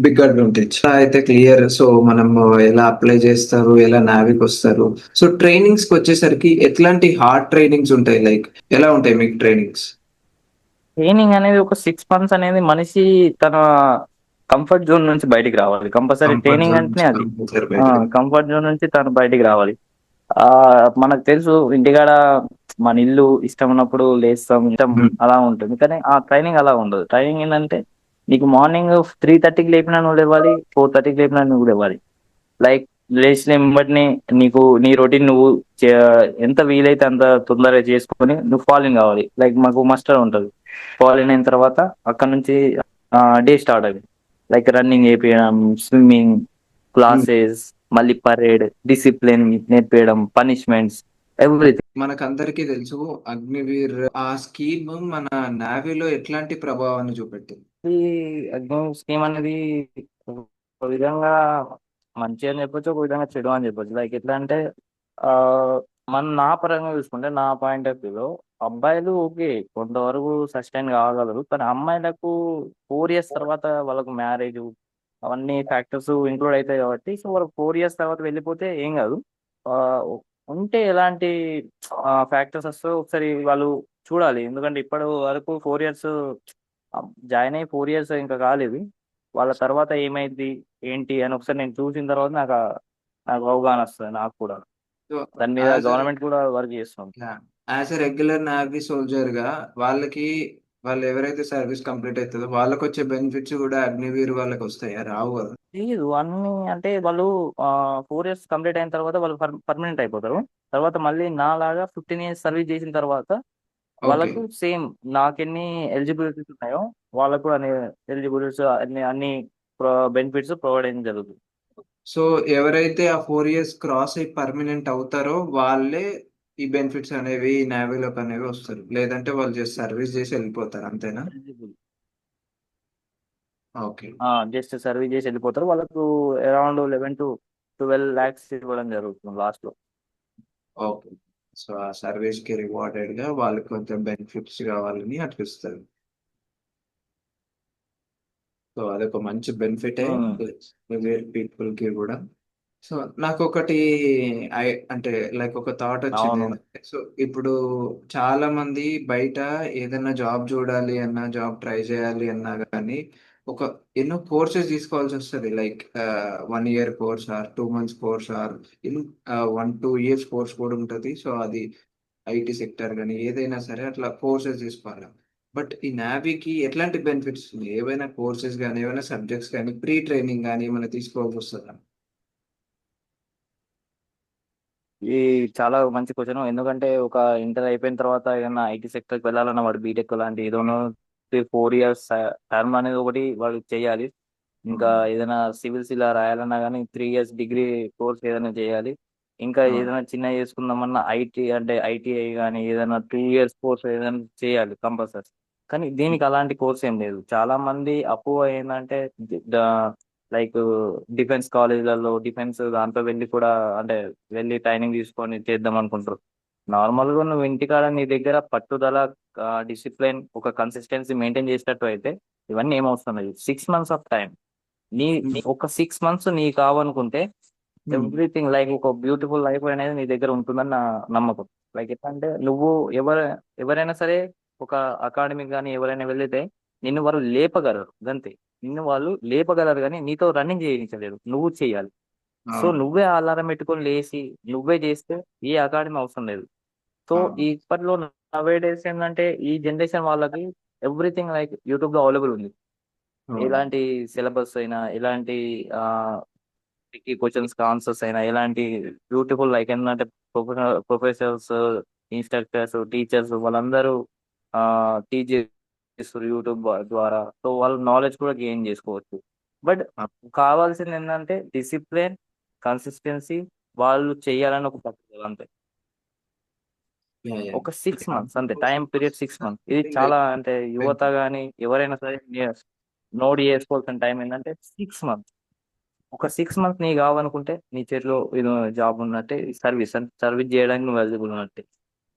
బిగ్ అడ్వాంటేజ్ అయితే. క్లియర్. సో మనం ఎలా అప్లై చేస్తారు, ఎలా నావీకి వస్తారు? సో ట్రైనింగ్స్ కి వచ్చేసరికి ఎట్లాంటి హార్డ్ ట్రైనింగ్స్ ఉంటాయి? లైక్ ఎలా ఉంటాయి మీకు ట్రైనింగ్స్? ట్రైనింగ్ అనేది ఒక 6 మంత్స్ అనేది మనిషి తన కంఫర్ట్ జోన్ నుంచి బయటికి రావాలి. కంపల్సరీ కంఫర్ట్ ట్రైనింగ్ జోన్ అంటేనే నుంచి అది. కంపల్సరీ బయటికి. కంఫర్ట్ జోన్ నుంచి తను బయటికి రావాలి. ఆ మనకు తెలుసు ఇంటికాడ మన ఇల్లు ఇష్టం ఉన్నప్పుడు లేస్తాం, ఇష్టం అలా ఉంటుంది. కానీ ఆ ట్రైనింగ్ అలా ఉండదు. ట్రైనింగ్ ఏంటంటే నీకు మార్నింగ్ 3:30కి లేపినా నువ్వు లేవాలి, 4:30కి లేపినా నువ్వు లేవాలి. లైక్ లేచిన వెంబటిని నీకు నీ రొటీన్ నువ్వు ఎంత వీలైతే అంత తొందరగా చేసుకొని నువ్వు ఫాలోఇన్ కావాలి. లైక్ మాకు మస్టర్ ఉంటుంది. ఫాలోఇన్ అయిన తర్వాత అక్కడ నుంచి డే స్టార్ట్ అయింది. లైక్ రన్నింగ్ చేపించడం, స్విమ్మింగ్ క్లాసెస్, మళ్ళీ పరేడ్, డిసిప్లిన్ నేర్పించడం, పనిష్మెంట్స్, ఎవ్రీథింగ్. మనకందరికీ తెలుసు అగ్నివీర్ ఆ స్కీమ్ మన నావీలో ఎట్లాంటి ప్రభావాన్ని చూపెట్టింది? ఈ అగ్ని స్కీమ్ అనేది ఒక విధంగా మంచి అని చెప్పొచ్చు, ఒక విధంగా చెడు అని చెప్పొచ్చు. లైక్ ఎట్లా అంటే ఆ నా పరంగా చూసుకుంటే, నా పాయింట్ ఆఫ్ వ్యూలో అబ్బాయిలు ఓకే కొంతవరకు సస్టైన్ కాగలరు. కానీ అమ్మాయిలకు 4 ఇయర్స్ తర్వాత వాళ్ళకు మ్యారేజ్ అవన్నీ ఫ్యాక్టర్స్ ఇంక్లూడ్ అవుతాయి కాబట్టి, సో వాళ్ళకి 4 ఇయర్స్ తర్వాత వెళ్ళిపోతే ఏం కాదు. ఆ, ఉంటే ఎలాంటి ఫ్యాక్టర్స్ వస్తాయో ఒకసారి వాళ్ళు చూడాలి. ఎందుకంటే ఇప్పటి వరకు 4 ఇయర్స్ జాయిన్ అయ్యి 4 ఇయర్స్ ఇంకా కాలేదు. వాళ్ళ తర్వాత ఏమైంది ఏంటి అని ఒకసారి నేను చూసిన తర్వాత నాకు అవగాహన వస్తుంది. నాకు కూడా సో దాని మీద యాజ్ గవర్నమెంట్ కూడా వర్క్ చేస్తాం. As a regular navy soldier గా వాళ్ళకి, వాళ్ళు ఎవరైతే సర్వీస్ కంప్లీట్ అవుతుందో వాళ్ళకి వచ్చే బెనిఫిట్స్ కూడా అగ్నివీర్ వాళ్ళకి వస్తాయా? రావు కదా. లేదు అన్ని అంటే వాళ్ళు 4 ఇయర్స్ కంప్లీట్ అయిన తర్వాత వాళ్ళు పర్మనెంట్ అయిపోతారు. తర్వాత మళ్ళీ నా లాగా 15 ఇయర్స్ సర్వీస్ చేసిన తర్వాత ఓకే. వాళ్ళకు సేమ్ నాకెన్ని ఎలిజిబిలిటీస్ ఉన్నాయో వాళ్ళకు కూడా అన్ని ఎలిజిబిలిటీస్ అన్ని బెనిఫిట్స్ ప్రొవైడ్ చేయడం జరుగుతుంది. సో ఎవరైతే ఆ 4 ఇయర్స్ క్రాస్ అయ్యి పర్మనెంట్ అవుతారో వాళ్ళే ఈ బెనిఫిట్స్ అనేవి నావీలోకి అనేవి వస్తారు. లేదంటే వాళ్ళు జస్ట్ సర్వీస్ చేసి వెళ్ళిపోతారు, అంతేనా? Eligible okay. జస్ట్ సర్వీస్ చేసి వెళ్ళిపోతారు. వాళ్ళకు అరౌండ్ 11 to 12 lakhs ఇవ్వడం జరుగుతుంది లాస్ట్ లో. ఓకే. సో ఆ సర్వీస్ కి రివార్డెడ్ గా వాళ్ళకి కొంచెం బెనిఫిట్స్ కావాలని అట్లా ఇస్తారు. సో అదొక మంచి బెనిఫిటే వేరే పీపుల్ కి కూడా. సో నాకు ఒకటి అంటే లైక్ ఒక థాట్ వచ్చింది. అవును. ఏంటంటే, సో ఇప్పుడు చాలా మంది బయట ఏదైనా జాబ్ చూడాలి అన్నా, జాబ్ ట్రై చేయాలి అన్నా కానీ ఒక ఎన్నో కోర్సెస్ తీసుకోవాల్సి వస్తుంది. Like 1 year course or 2 months course or in 1-2 years course కూడా ఉంటుంది. సో అది ఐటీ సెక్టర్ కానీ ఏదైనా సరే అట్లా కోర్సెస్ తీసుకోవాలి. బట్ ఈ నావీకి ఎట్లాంటి బెనిఫిట్స్ ఉన్నాయి? ఏవైనా కోర్సెస్ కానీ, ఏమైనా సబ్జెక్ట్స్ కానీ, ప్రీ ట్రైనింగ్ కానీ ఏమైనా తీసుకోవాల్సి వస్తుందా? ఇది చాలా మంచి క్వశ్చన్. ఎందుకంటే ఒక ఇంటర్ అయిపోయిన తర్వాత ఏదైనా ఐటీ సెక్టర్కి వెళ్ళాలన్న వాడు బీటెక్ లాంటి ఏదైనా 3-4 ఇయర్స్ టర్మ్ అనేది ఒకటి వాడు చేయాలి. ఇంకా అవును. ఏదైనా సివిల్స్ ఇలా రాయాలన్నా కానీ 3 ఇయర్స్ డిగ్రీ కోర్స్ ఏదైనా చేయాలి. ఇంకా అవును. ఏదైనా చిన్న చేసుకుందామన్నా ఐటీ అంటే ఐటీఐ కానీ ఏదైనా 2 ఇయర్స్ కోర్స్ ఏదైనా చేయాలి కంపల్సరీ. కానీ దీనికి అలాంటి కోర్స్ ఏం లేదు. చాలా మంది అపోహ ఏంటంటే లైక్ డిఫెన్స్ కాలేజీలలో డిఫెన్స్ దాంట్లో వెళ్ళి కూడా అంటే వెళ్ళి ట్రైనింగ్ తీసుకొని చేద్దాం అనుకుంటారు. నార్మల్ గా నువ్వు ఇంటికాడ నీ దగ్గర పట్టుదల, డిసిప్లిన్, ఒక కన్సిస్టెన్సీ మెయింటైన్ చేసేటట్టు అయితే ఇవన్నీ ఏం అవసరం లేదు. 6 months ఆఫ్ టైం ఒక 6 months నీ కావనుకుంటే Hmm. ఎవ్రీథింగ్ లైక్ ఒక బ్యూటిఫుల్ లైఫ్ అనేది నీ దగ్గర ఉంటుందని నా నమ్మకం. లైక్ ఎట్లా అంటే నువ్వు ఎవరైనా సరే ఒక అకాడమిక్ కానీ ఎవరైనా వెళ్తే నిన్ను వాళ్ళు లేపగలరు గంతే. నిన్ను వాళ్ళు లేపగలరు కానీ నీతో రన్నింగ్ చేయించలేరు. నువ్వు చేయాలి. సో అవును. నువ్వే అలారం పెట్టుకొని లేచి నువ్వే చేస్తే ఏ అకాడమీ అవసరం లేదు. సో అవును. ఇప్పట్లో నవే డేస్ ఏంటంటే ఈ జనరేషన్ వాళ్ళకి ఎవ్రీథింగ్ లైక్ యూట్యూబ్ లో అవైలబుల్ ఉంది. అవును. ఎలాంటి సిలబస్ అయినా, ఎలాంటి ఆ క్వశ్చన్స్ ఆన్సర్స్ అయినా, ఎలాంటి బ్యూటిఫుల్ లైక్ ఏంటంటే ప్రొఫెసర్స్, ఇన్స్ట్రక్టర్స్, టీచర్స్ వాళ్ళందరూ టీచ్ చేస్తారు యూట్యూబ్ ద్వారా. సో వాళ్ళు నాలెడ్జ్ కూడా గెయిన్ చేసుకోవచ్చు. బట్ ఆ, కావాల్సింది ఏంటంటే డిసిప్లిన్, కన్సిస్టెన్సీ, వాళ్ళు చేయాలని ఒక పట్టుదల అంతే. Yeah, yeah. ఒక 6 మంత్స్ అంతే, టైం పీరియడ్ 6 మంత్స్. ఇది సంథింగ్ లైక్ చాలా అంటే యువత కానీ ఎవరైనా సరే నోట్ చేసుకోవాల్సిన టైం ఏంటంటే 6 మంత్స్. ఒక 6 మంత్స్ నీ కావనుకుంటే నీ చేతిలో ఇది జాబ్ ఉన్నట్టే, సర్వీస్ అంటే సర్వీస్ చేయడానికి నువ్వు ఎలిజిబుల్ ఉన్నట్టే.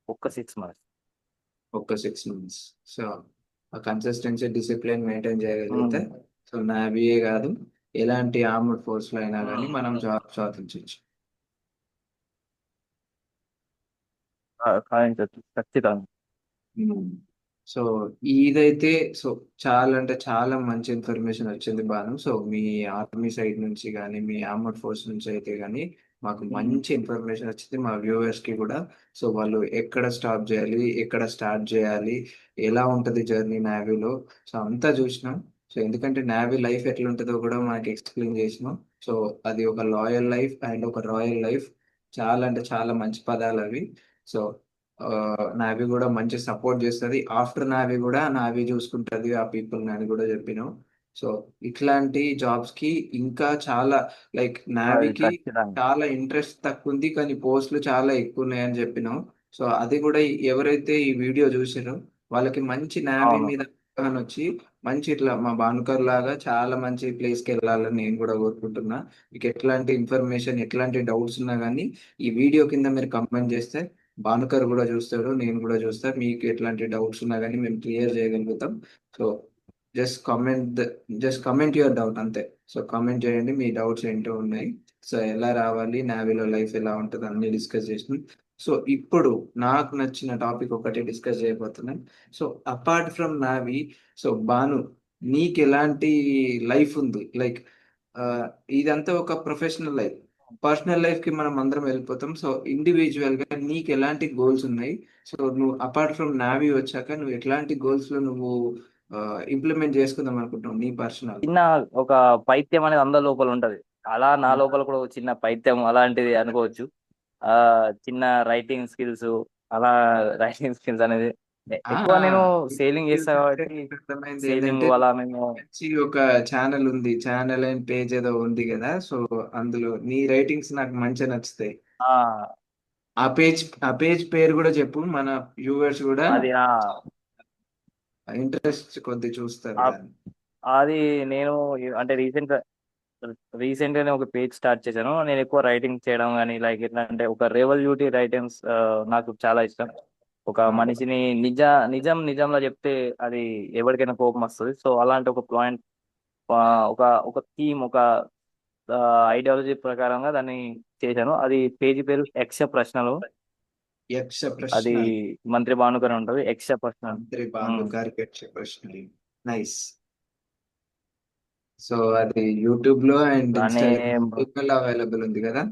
ఒక్క 6 మంత్స్. ఒక 6 మంత్స్. సో ఆ కన్సిస్టెన్సీ డిసిప్లిన్ మెయింటైన్ చేయగలిగితే సో నావీయే కాదు, ఎలాంటి ఆర్మ్డ్ ఫోర్స్ లో అయినా కానీ మనం జాబ్ సాధించవచ్చు. ఖచ్చితంగా. మ్మ్. సో ఇదైతే సో చాలా అంటే చాలా మంచి ఇన్ఫర్మేషన్ వచ్చింది బాను. సో మీ ఆర్మీ సైడ్ నుంచి కానీ మీ ఆర్మడ్ ఫోర్స్ నుంచి అయితే కానీ మాకు మంచి ఇన్ఫర్మేషన్ వచ్చింది మా వ్యూవర్స్ కి కూడా. సో వాళ్ళు ఎక్కడ స్టాప్ చేయాలి, ఎక్కడ స్టార్ట్ చేయాలి, ఎలా ఉంటది జర్నీ నావీలో, సో అంతా చూసినాం. సో ఎందుకంటే నావీ లైఫ్ ఎట్లా ఉంటుందో కూడా మనకి ఎక్స్ప్లెయిన్ చేసినాం. సో అది ఒక లాయల్ లైఫ్ అండ్ ఒక రాయల్ లైఫ్, చాలా అంటే చాలా మంచి పదాలు అవి. సో నావీ కూడా మంచి సపోర్ట్ చేస్తుంది, ఆఫ్టర్ నావీ కూడా నావీ చూసుకుంటుంది ఆ పీపుల్ అని కూడా చెప్పినాం. సో ఇట్లాంటి జాబ్స్ కి ఇంకా చాలా లైక్ అది నావీకి ఖచ్చితంగా. చాలా ఇంట్రెస్ట్ తక్కువ ఉంది కానీ పోస్టులు చాలా ఎక్కువ ఉన్నాయని చెప్పినాం. సో అది కూడా ఎవరైతే ఈ వీడియో చూసారో వాళ్ళకి మంచి నావీ అవును. మీద అవగాహన వచ్చి మంచి ఇట్లా మా భానుకర్ లాగా చాలా మంచి ప్లేస్కి వెళ్ళాలని నేను కూడా కోరుకుంటున్నా. మీకు ఎట్లాంటి ఇన్ఫర్మేషన్ ఎట్లాంటి డౌట్స్ ఉన్నా కానీ ఈ వీడియో కింద మీరు కమెంట్ చేస్తే భానుకర్ కూడా చూస్తాడు, నేను కూడా చూస్తా. మీకు ఎట్లాంటి డౌట్స్ ఉన్నా కానీ మేము క్లియర్ చేయగలుగుతాం. So just comment, just comment your doubt అంతే. సో కామెంట్ చేయండి మీ డౌట్స్ ఏంటో ఉన్నాయి. సో ఎలా రావాలి, నావీలో లైఫ్ ఎలా ఉంటుంది అన్ని డిస్కస్ చేసినాం. సో ఇప్పుడు నాకు నచ్చిన టాపిక్ ఒకటి డిస్కస్ చేయబోతున్నాం. So apart from navy, so Bhanu నీకు ఎలాంటి లైఫ్ ఉంది లైక్, ఇదంతా ఒక ప్రొఫెషనల్ లైఫ్, పర్సనల్ లైఫ్ కి మనం అందరం వెళ్ళిపోతాం. సో ఇండివిజువల్ గా నీకు ఎలాంటి గోల్స్ ఉన్నాయి, సో నువ్వు అపార్ట్ ఫ్రమ్ నావీ వచ్చాక నువ్వు ఎట్లాంటి గోల్స్ లో నువ్వు ఇంప్లిమెంట్ చేసుకుందాం అనుకుంటున్నావు నీ పర్సనల్. చిన్న ఒక పైత్యం అనేది అందరి లోపల ఉంటది. అలా నా లోపల కూడా ఒక చిన్న పైత్యం అలాంటిది అనుకోవచ్చు. ఆ చిన్న రైటింగ్ స్కిల్స్, అలా రైటింగ్ స్కిల్స్ అనేది ఎక్కువ నేను సేలింగ్ చేస్తా కాబట్టి అర్థమైంది సేలింగ్ ఏంటంటే అలా మేము. మంచి ఒక ఛానల్ ఉంది, ఛానల్ అండ్ పేజ్ ఏదో ఉంది కదా, సో అందులో నీ రైటింగ్స్ నాకు మంచిగా నచ్చుతాయి. ఆ ఆ పేజ్ పేరు కూడా చెప్పు, మన వ్యూవర్స్ కూడా అది ఇంట్రెస్ట్ కొద్ది చూస్తారు ఆ- దాన్ని. అది నేను అంటే రీసెంట్ గానే ఒక పేజ్ స్టార్ట్ చేశాను. నేను ఎక్కువ రైటింగ్ చేయడం కానీ లైక్ ఎట్లా అంటే ఒక రెవల్యూటరీ రైటింగ్స్ నాకు చాలా ఇష్టం. ఒక ఆ, మనిషిని నిజంలా చెప్తే అది ఎవరికైనా కోపం వస్తుంది. సో అలాంటి ఒక పాయింట్, ఒక ఒక థీమ్, ఒక ఐడియాలజీ ప్రకారంగా దాన్ని చేశాను. అది పేజీ పేరు యక్ష ప్రశ్నలు. యక్ష అది ప్రశ్నలు. మంత్రి భానుకర్ ఉంటది, యక్ష ప్రశ్నలు. మంత్రి ఉమ్. భానుగారి యక్ష ప్రశ్నలు. నైస్. సో అది యూట్యూబ్ లో అండ్ దాన్ని ఇన్స్టాగ్రామ్ లో అవైలబుల్ ఉంది కదా.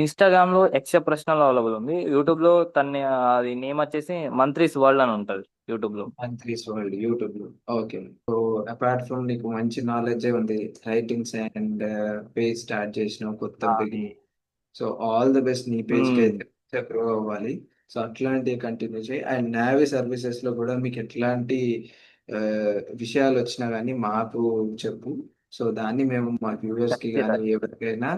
ఇన్స్టాగ్రామ్ లో యక్ష ప్రశ్నలు అవైలబుల్ ఉంది. యూట్యూబ్ లో తన అది నేమ్ వచ్చేసి మంత్రీస్ వరల్డ్ అని ఉంటది యూట్యూబ్ లో. మంత్రీస్ వరల్డ్ యూట్యూబ్ లో. ఓకే. సో అపార్ట్ ఫ్రమ్ నీకు మంచి నాలెడ్జ్ ఉంది, రైటింగ్స్ అండ్ పేజ్ స్టార్ట్ చేసిన కొత్త అది beginning. So all the best నీ పేజ్ కి ఉమ్, అయితే గ్రో అవ్వాలి. సో అట్లాంటివి కంటిన్యూ చేయి. అండ్ నావీ సర్వీసెస్ లో కూడా మీకు ఎట్లాంటి ఆ, విషయాలు వచ్చినా కానీ మాకు చెప్పు. సో దాన్ని మేము మా వ్యూవర్స్ కి కానీ ఖచ్చితంగా. ఎవరికైనా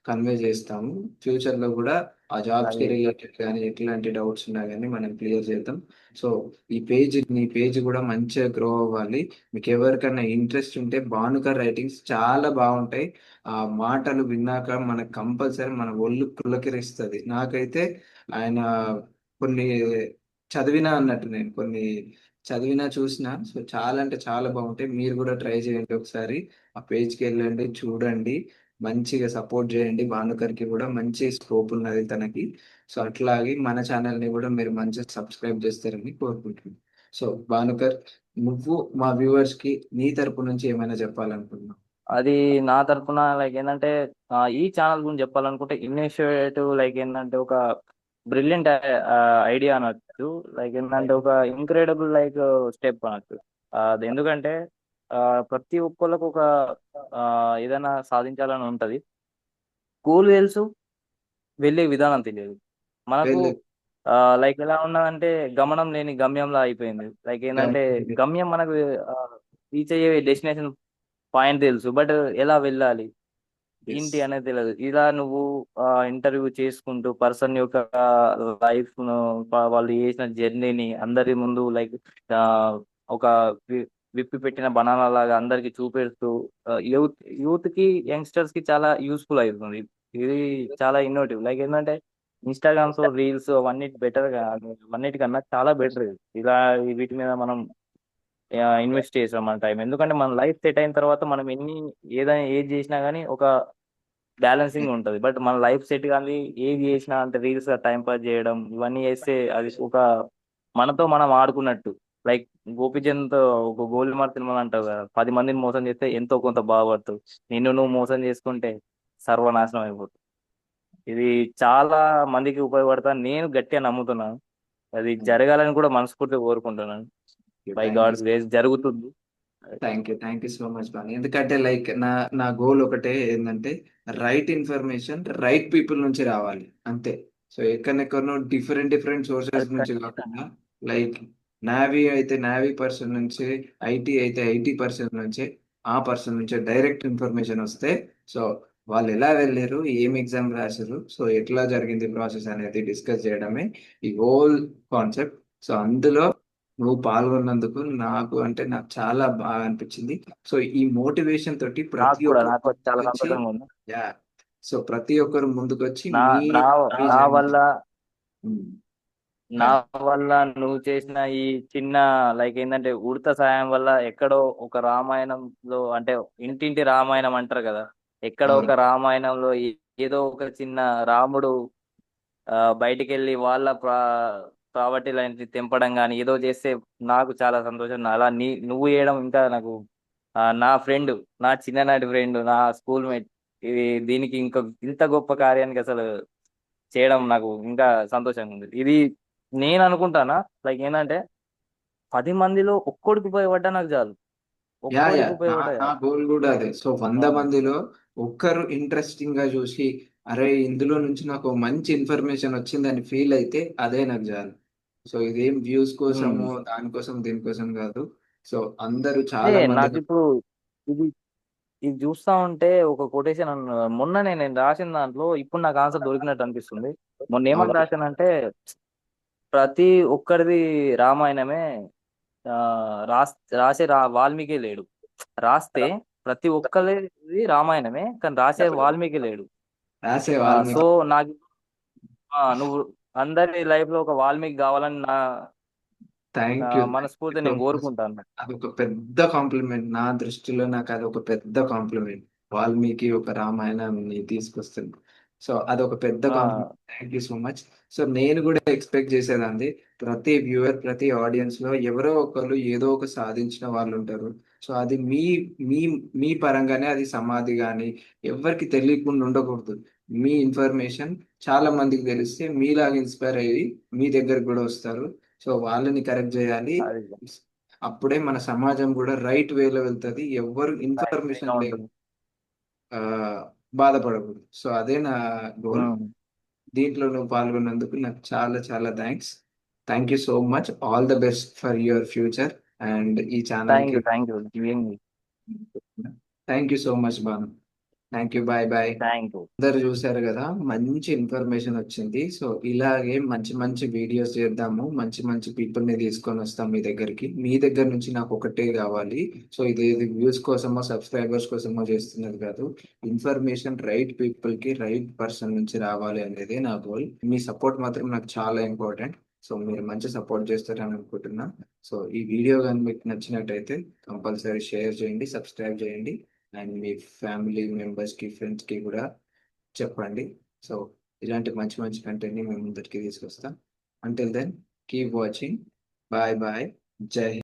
కన్వే చేస్తాము. ఫ్యూచర్ లో కూడా ఆ జాబ్స్ కి అది రిలేటెడ్ కానీ ఎట్లాంటి డౌట్స్ ఉన్నా కానీ మనం క్లియర్ చేద్దాం. సో నీ పేజ్ కూడా మంచిగా గ్రో అవ్వాలి. మీకు ఎవరికైనా ఇంట్రెస్ట్ ఉంటే భానుకర్ రైటింగ్స్ చాలా బాగుంటాయి. ఆ మాటలు విన్నాక మనకు కంపల్సరీ మన ఒళ్ళు పులకరిస్తుంది. నాకైతే ఆయన కొన్ని చదివినా అన్నట్టు, నేను కొన్ని చదివినా చూసినా. సో చాలా అంటే చాలా బాగుంటాయి. మీరు కూడా ట్రై చేయండి ఒకసారి, ఆ పేజ్కి వెళ్ళండి చూడండి, మంచిగా సపోర్ట్ చేయండి. భానుకర్కి కూడా మంచి స్కోప్ ఉన్నది తనకి. సో అట్లాగే మన ఛానల్ని కూడా మీరు మంచిగా సబ్స్క్రైబ్ చేస్తారని కోరుకుంటున్నాను. సో భానుకర్, నువ్వు మా వ్యూవర్స్కి నీ తరపు నుంచి ఏమైనా చెప్పాలనుకుంటున్నావు? అది నా తరపున లైక్ ఏంటంటే ఈ ఛానల్ గురించి చెప్పాలనుకుంటే ఇనిషియేటివ్ లైక్ ఏంటంటే ఒక బ్రిలియంట్ ఐడియా అనొచ్చు. లైక్ ఏంటంటే ఒక ఇంక్రెడిబుల్ లైక్ స్టెప్ అనొచ్చు. అది ఎందుకంటే ఆ, ప్రతి ఒక్కళ్ళకు ఒక ఆ, ఏదైనా సాధించాలని ఉంటది. గోల్ తెలుసు, వెళ్ళే విధానం తెలియదు మనకు. వెళ్ళు. లైక్ ఎలా ఉన్నదంటే గమనం లేని గమ్యంలా అయిపోయింది. లైక్ ఏంటంటే గమ్యం మనకు రీచ్ అయ్యే డెస్టినేషన్ పాయింట్ తెలుసు, బట్ ఎలా వెళ్ళాలి ఏంటి అనేది తెలియదు. ఇలా నువ్వు ఇంటర్వ్యూ చేసుకుంటూ పర్సన్ యొక్క లైఫ్ ను వాళ్ళు చేసిన జర్నీని అందరి ముందు లైక్ ఒక విప్పి పెట్టిన బనానా లాగా అందరికి చూపెడుతూ యూత్ యూత్ కి యంగ్స్టర్స్ కి చాలా యూస్ఫుల్ అవుతుంది. ఇది చాలా ఇన్నోటివ్. లైక్ ఏంటంటే ఇన్స్టాగ్రామ్స్ రీల్స్ అవన్నీ బెటర్ గా అన్నిటికన్నా చాలా బెటర్. ఇలా వీటి మీద మనం ఇన్వెస్ట్ చేసాం మన టైం. ఎందుకంటే మన లైఫ్ సెట్ అయిన తర్వాత మనం ఏదైనా ఏది చేసినా గానీ ఒక బ్యాలెన్సింగ్ ఉంటది. బట్ మన లైఫ్ సెట్ కానీ ఏది చేసినా అంటే రీల్స్ టైం పాస్ చేయడం ఇవన్నీ చేస్తే అది ఒక మనతో మనం ఆడుకున్నట్టు. లైక్ గోపిచంద్ ఒక గోల్మార్ సినిమా అంటావు కదా, 10 మందిని మోసం చేస్తే ఎంతో కొంత బాగుపడుతుంది, నిన్ను నువ్వు మోసం చేసుకుంటే సర్వనాశనం అయిపోతుంది. ఇది చాలా మందికి ఉపయోగపడతా నేను గట్టిగా నమ్ముతున్నాను. అది జరగాలని కూడా మనస్ఫూర్తిగా కోరుకుంటున్నాను. By thank you God's grace జరుగుతుంది. Thank you so much Banu. ఎందుకంటే లైక్ నా గోల్ ఒకటే ఏంటంటే రైట్ ఇన్ఫర్మేషన్ రైట్ పీపుల్ నుంచి రావాలి అంతే. సో ఎక్కడెక్కడనో డిఫరెంట్ డిఫరెంట్ అది సోర్సెస్ నుంచి ఖచ్చితంగా. కాకుండా లైక్ నావీ అయితే నావీ పర్సన్ నుంచి, ఐటీ అయితే ఐటీ పర్సన్ నుంచి, ఆ పర్సన్ నుంచి డైరెక్ట్ ఇన్ఫర్మేషన్ వస్తే సో వాళ్ళు ఎలా వెళ్ళారు, ఏం ఎగ్జామ్ రాశారు, సో ఎట్లా జరిగింది ప్రాసెస్ అనేది డిస్కస్ చేయడమే ఈ హోల్ కాన్సెప్ట్. సో అందులో నువ్వు పాల్గొన్నందుకు నాకు చాలా బాగా అనిపించింది. సో ఈ మోటివేషన్ తోటి ప్రతి ఒక్కరు నాకు చాలా ముందుకొచ్చి, సంతోషంగా ఉంది. యా, సో ప్రతి ఒక్కరు ముందుకొచ్చి నా మీ నా మీ నా జర్నీ. వల్ల నా వల్ల నువ్వు చేసిన ఈ చిన్న లైక్ ఏంటంటే ఉడత సాయం వల్ల ఎక్కడో ఒక రామాయణంలో అంటే ఇంటింటి రామాయణం అంటారు కదా, ఎక్కడో అవును. ఒక రామాయణంలో ఏదో ఒక చిన్న రాముడు బయటికి వెళ్ళి వాళ్ళ ప్రాపర్టీ లైన్ తెంపడం కానీ ఏదో చేస్తే నాకు చాలా సంతోషం. అలా నువ్వు చేయడం ఇంకా నాకు నా ఫ్రెండ్, నా చిన్ననాటి ఫ్రెండ్, నా స్కూల్ మేట్, ఇది దీనికి ఇంకా ఇంత గొప్ప కార్యానికి అసలు చేయడం నాకు ఇంకా సంతోషంగా ఉంది. ఇది నేను అనుకుంటానా లైక్ ఏంటంటే 10 మందిలో ఒక్కడికి ఉపయోగపడ్డా నాకు చాలు. యా ఒక్కడికి నా ఉపయోగపడ్డా నా చాలు. గోల్ కూడా అదే. సో వంద ఉమ్, మందిలో ఒక్కరు ఇంట్రెస్టింగ్ గా చూసి అరే ఇందులో నుంచి నాకు మంచి ఇన్ఫర్మేషన్ వచ్చిందని ఫీల్ అయితే అదే నాకు చాలు. సో ఇదేం వ్యూస్ ఉమ్. కోసము దానికోసం దీనికోసం కాదు. సో అందరూ ఏ చాలా మంది నాకు ఇప్పుడు ఇది ఇది చూస్తా ఉంటే ఒక కొటేషన్ మొన్ననే నేను రాసిన దాంట్లో ఇప్పుడు నాకు ఆన్సర్ దొరికినట్టు అనిపిస్తుంది. మొన్న ఏమని ఓకే. రాశానంటే ప్రతి ఒక్కరిది రామాయణమే. ఆ రాసే వాల్మీకి లేడు. రాస్తే ప్రతి ఒక్కరిది రామాయణమే కానీ రాసే వాల్మీకి లేడు. రాసే సో వాల్మీకి. నాకు నువ్వు అందరి లైఫ్ లో ఒక వాల్మీకి కావాలని నా థ్యాంక్ యూ మనస్ఫూర్తి సో నేను మచ్. కోరుకుంటాను. అదొక పెద్ద కాంప్లిమెంట్ నా దృష్టిలో. నాకు అదొక పెద్ద కాంప్లిమెంట్. వాల్మీకి ఒక రామాయణాన్ని తీసుకొస్తుంది. సో అదొక పెద్ద ఆ, compliment. Thank you so much. So నేను కూడా ఎక్స్పెక్ట్ చేసేదాన్ని ప్రతి వ్యూవర్ ప్రతి ఆడియన్స్ లో ఎవరో ఒకరు ఏదో ఒక సాధించిన వాళ్ళు ఉంటారు. సో అది మీ మీ మీ పరంగానే అది సమాధి కానీ ఎవరికి తెలియకుండా ఉండకూడదు. మీ ఇన్ఫర్మేషన్ చాలా మందికి తెలిస్తే మీలాగా ఇన్స్పైర్ అయ్యి మీ దగ్గరకు కూడా వస్తారు. సో వాళ్ళని కరెక్ట్ చేయాలి. అది అప్పుడే మన సమాజం కూడా రైట్ వేలో వెళ్తుంది. ఎవ్వరు రైట్ వేలో ఇన్ఫర్మేషన్ లేక ఉంటుంది. ఆ, బాధపడకూడదు. సో అదే నా గోల్. ఉమ్. దీంట్లో నువ్వు పాల్గొన్నందుకు నాకు చాలా చాలా thanks. Thank you so much. All the best for your future and ఈ ఛానల్కి. Thank you giving. Thank you so much Banu. Thank you. Bye bye. Thank you. అందరు చూశారు కదా, మంచి ఇన్ఫర్మేషన్ వచ్చింది. సో ఇలాగే మంచి మంచి వీడియోస్ చేద్దాము, మంచి మంచి పీపుల్ ని తీసుకొని వస్తాం మీ దగ్గరికి. మీ దగ్గర నుంచి నాకు ఒకటే కావాలి. సో ఇది వ్యూస్ కోసమో సబ్స్క్రైబర్స్ కోసమో చేస్తున్నది కాదు. ఇన్ఫర్మేషన్ రైట్ పీపుల్ కి రైట్ పర్సన్ నుంచి రావాలి అనేది నా గోల్. మీ సపోర్ట్ మాత్రం నాకు చాలా ఇంపార్టెంట్. సో మీరు మంచి సపోర్ట్ చేస్తారని అనుకుంటున్నా. సో ఈ వీడియో కానీ మీకు నచ్చినట్టయితే కంపల్సరీ షేర్ చేయండి, సబ్స్క్రైబ్ చేయండి అండ్ మీ ఫ్యామిలీ మెంబర్స్కి ఫ్రెండ్స్కి కూడా చెప్పండి. సో ఇలాంటి మంచి మంచి కంటెంట్ని మేము ముందరికి తీసుకొస్తాం. Until then keep watching. Bye bye. Jai Hind.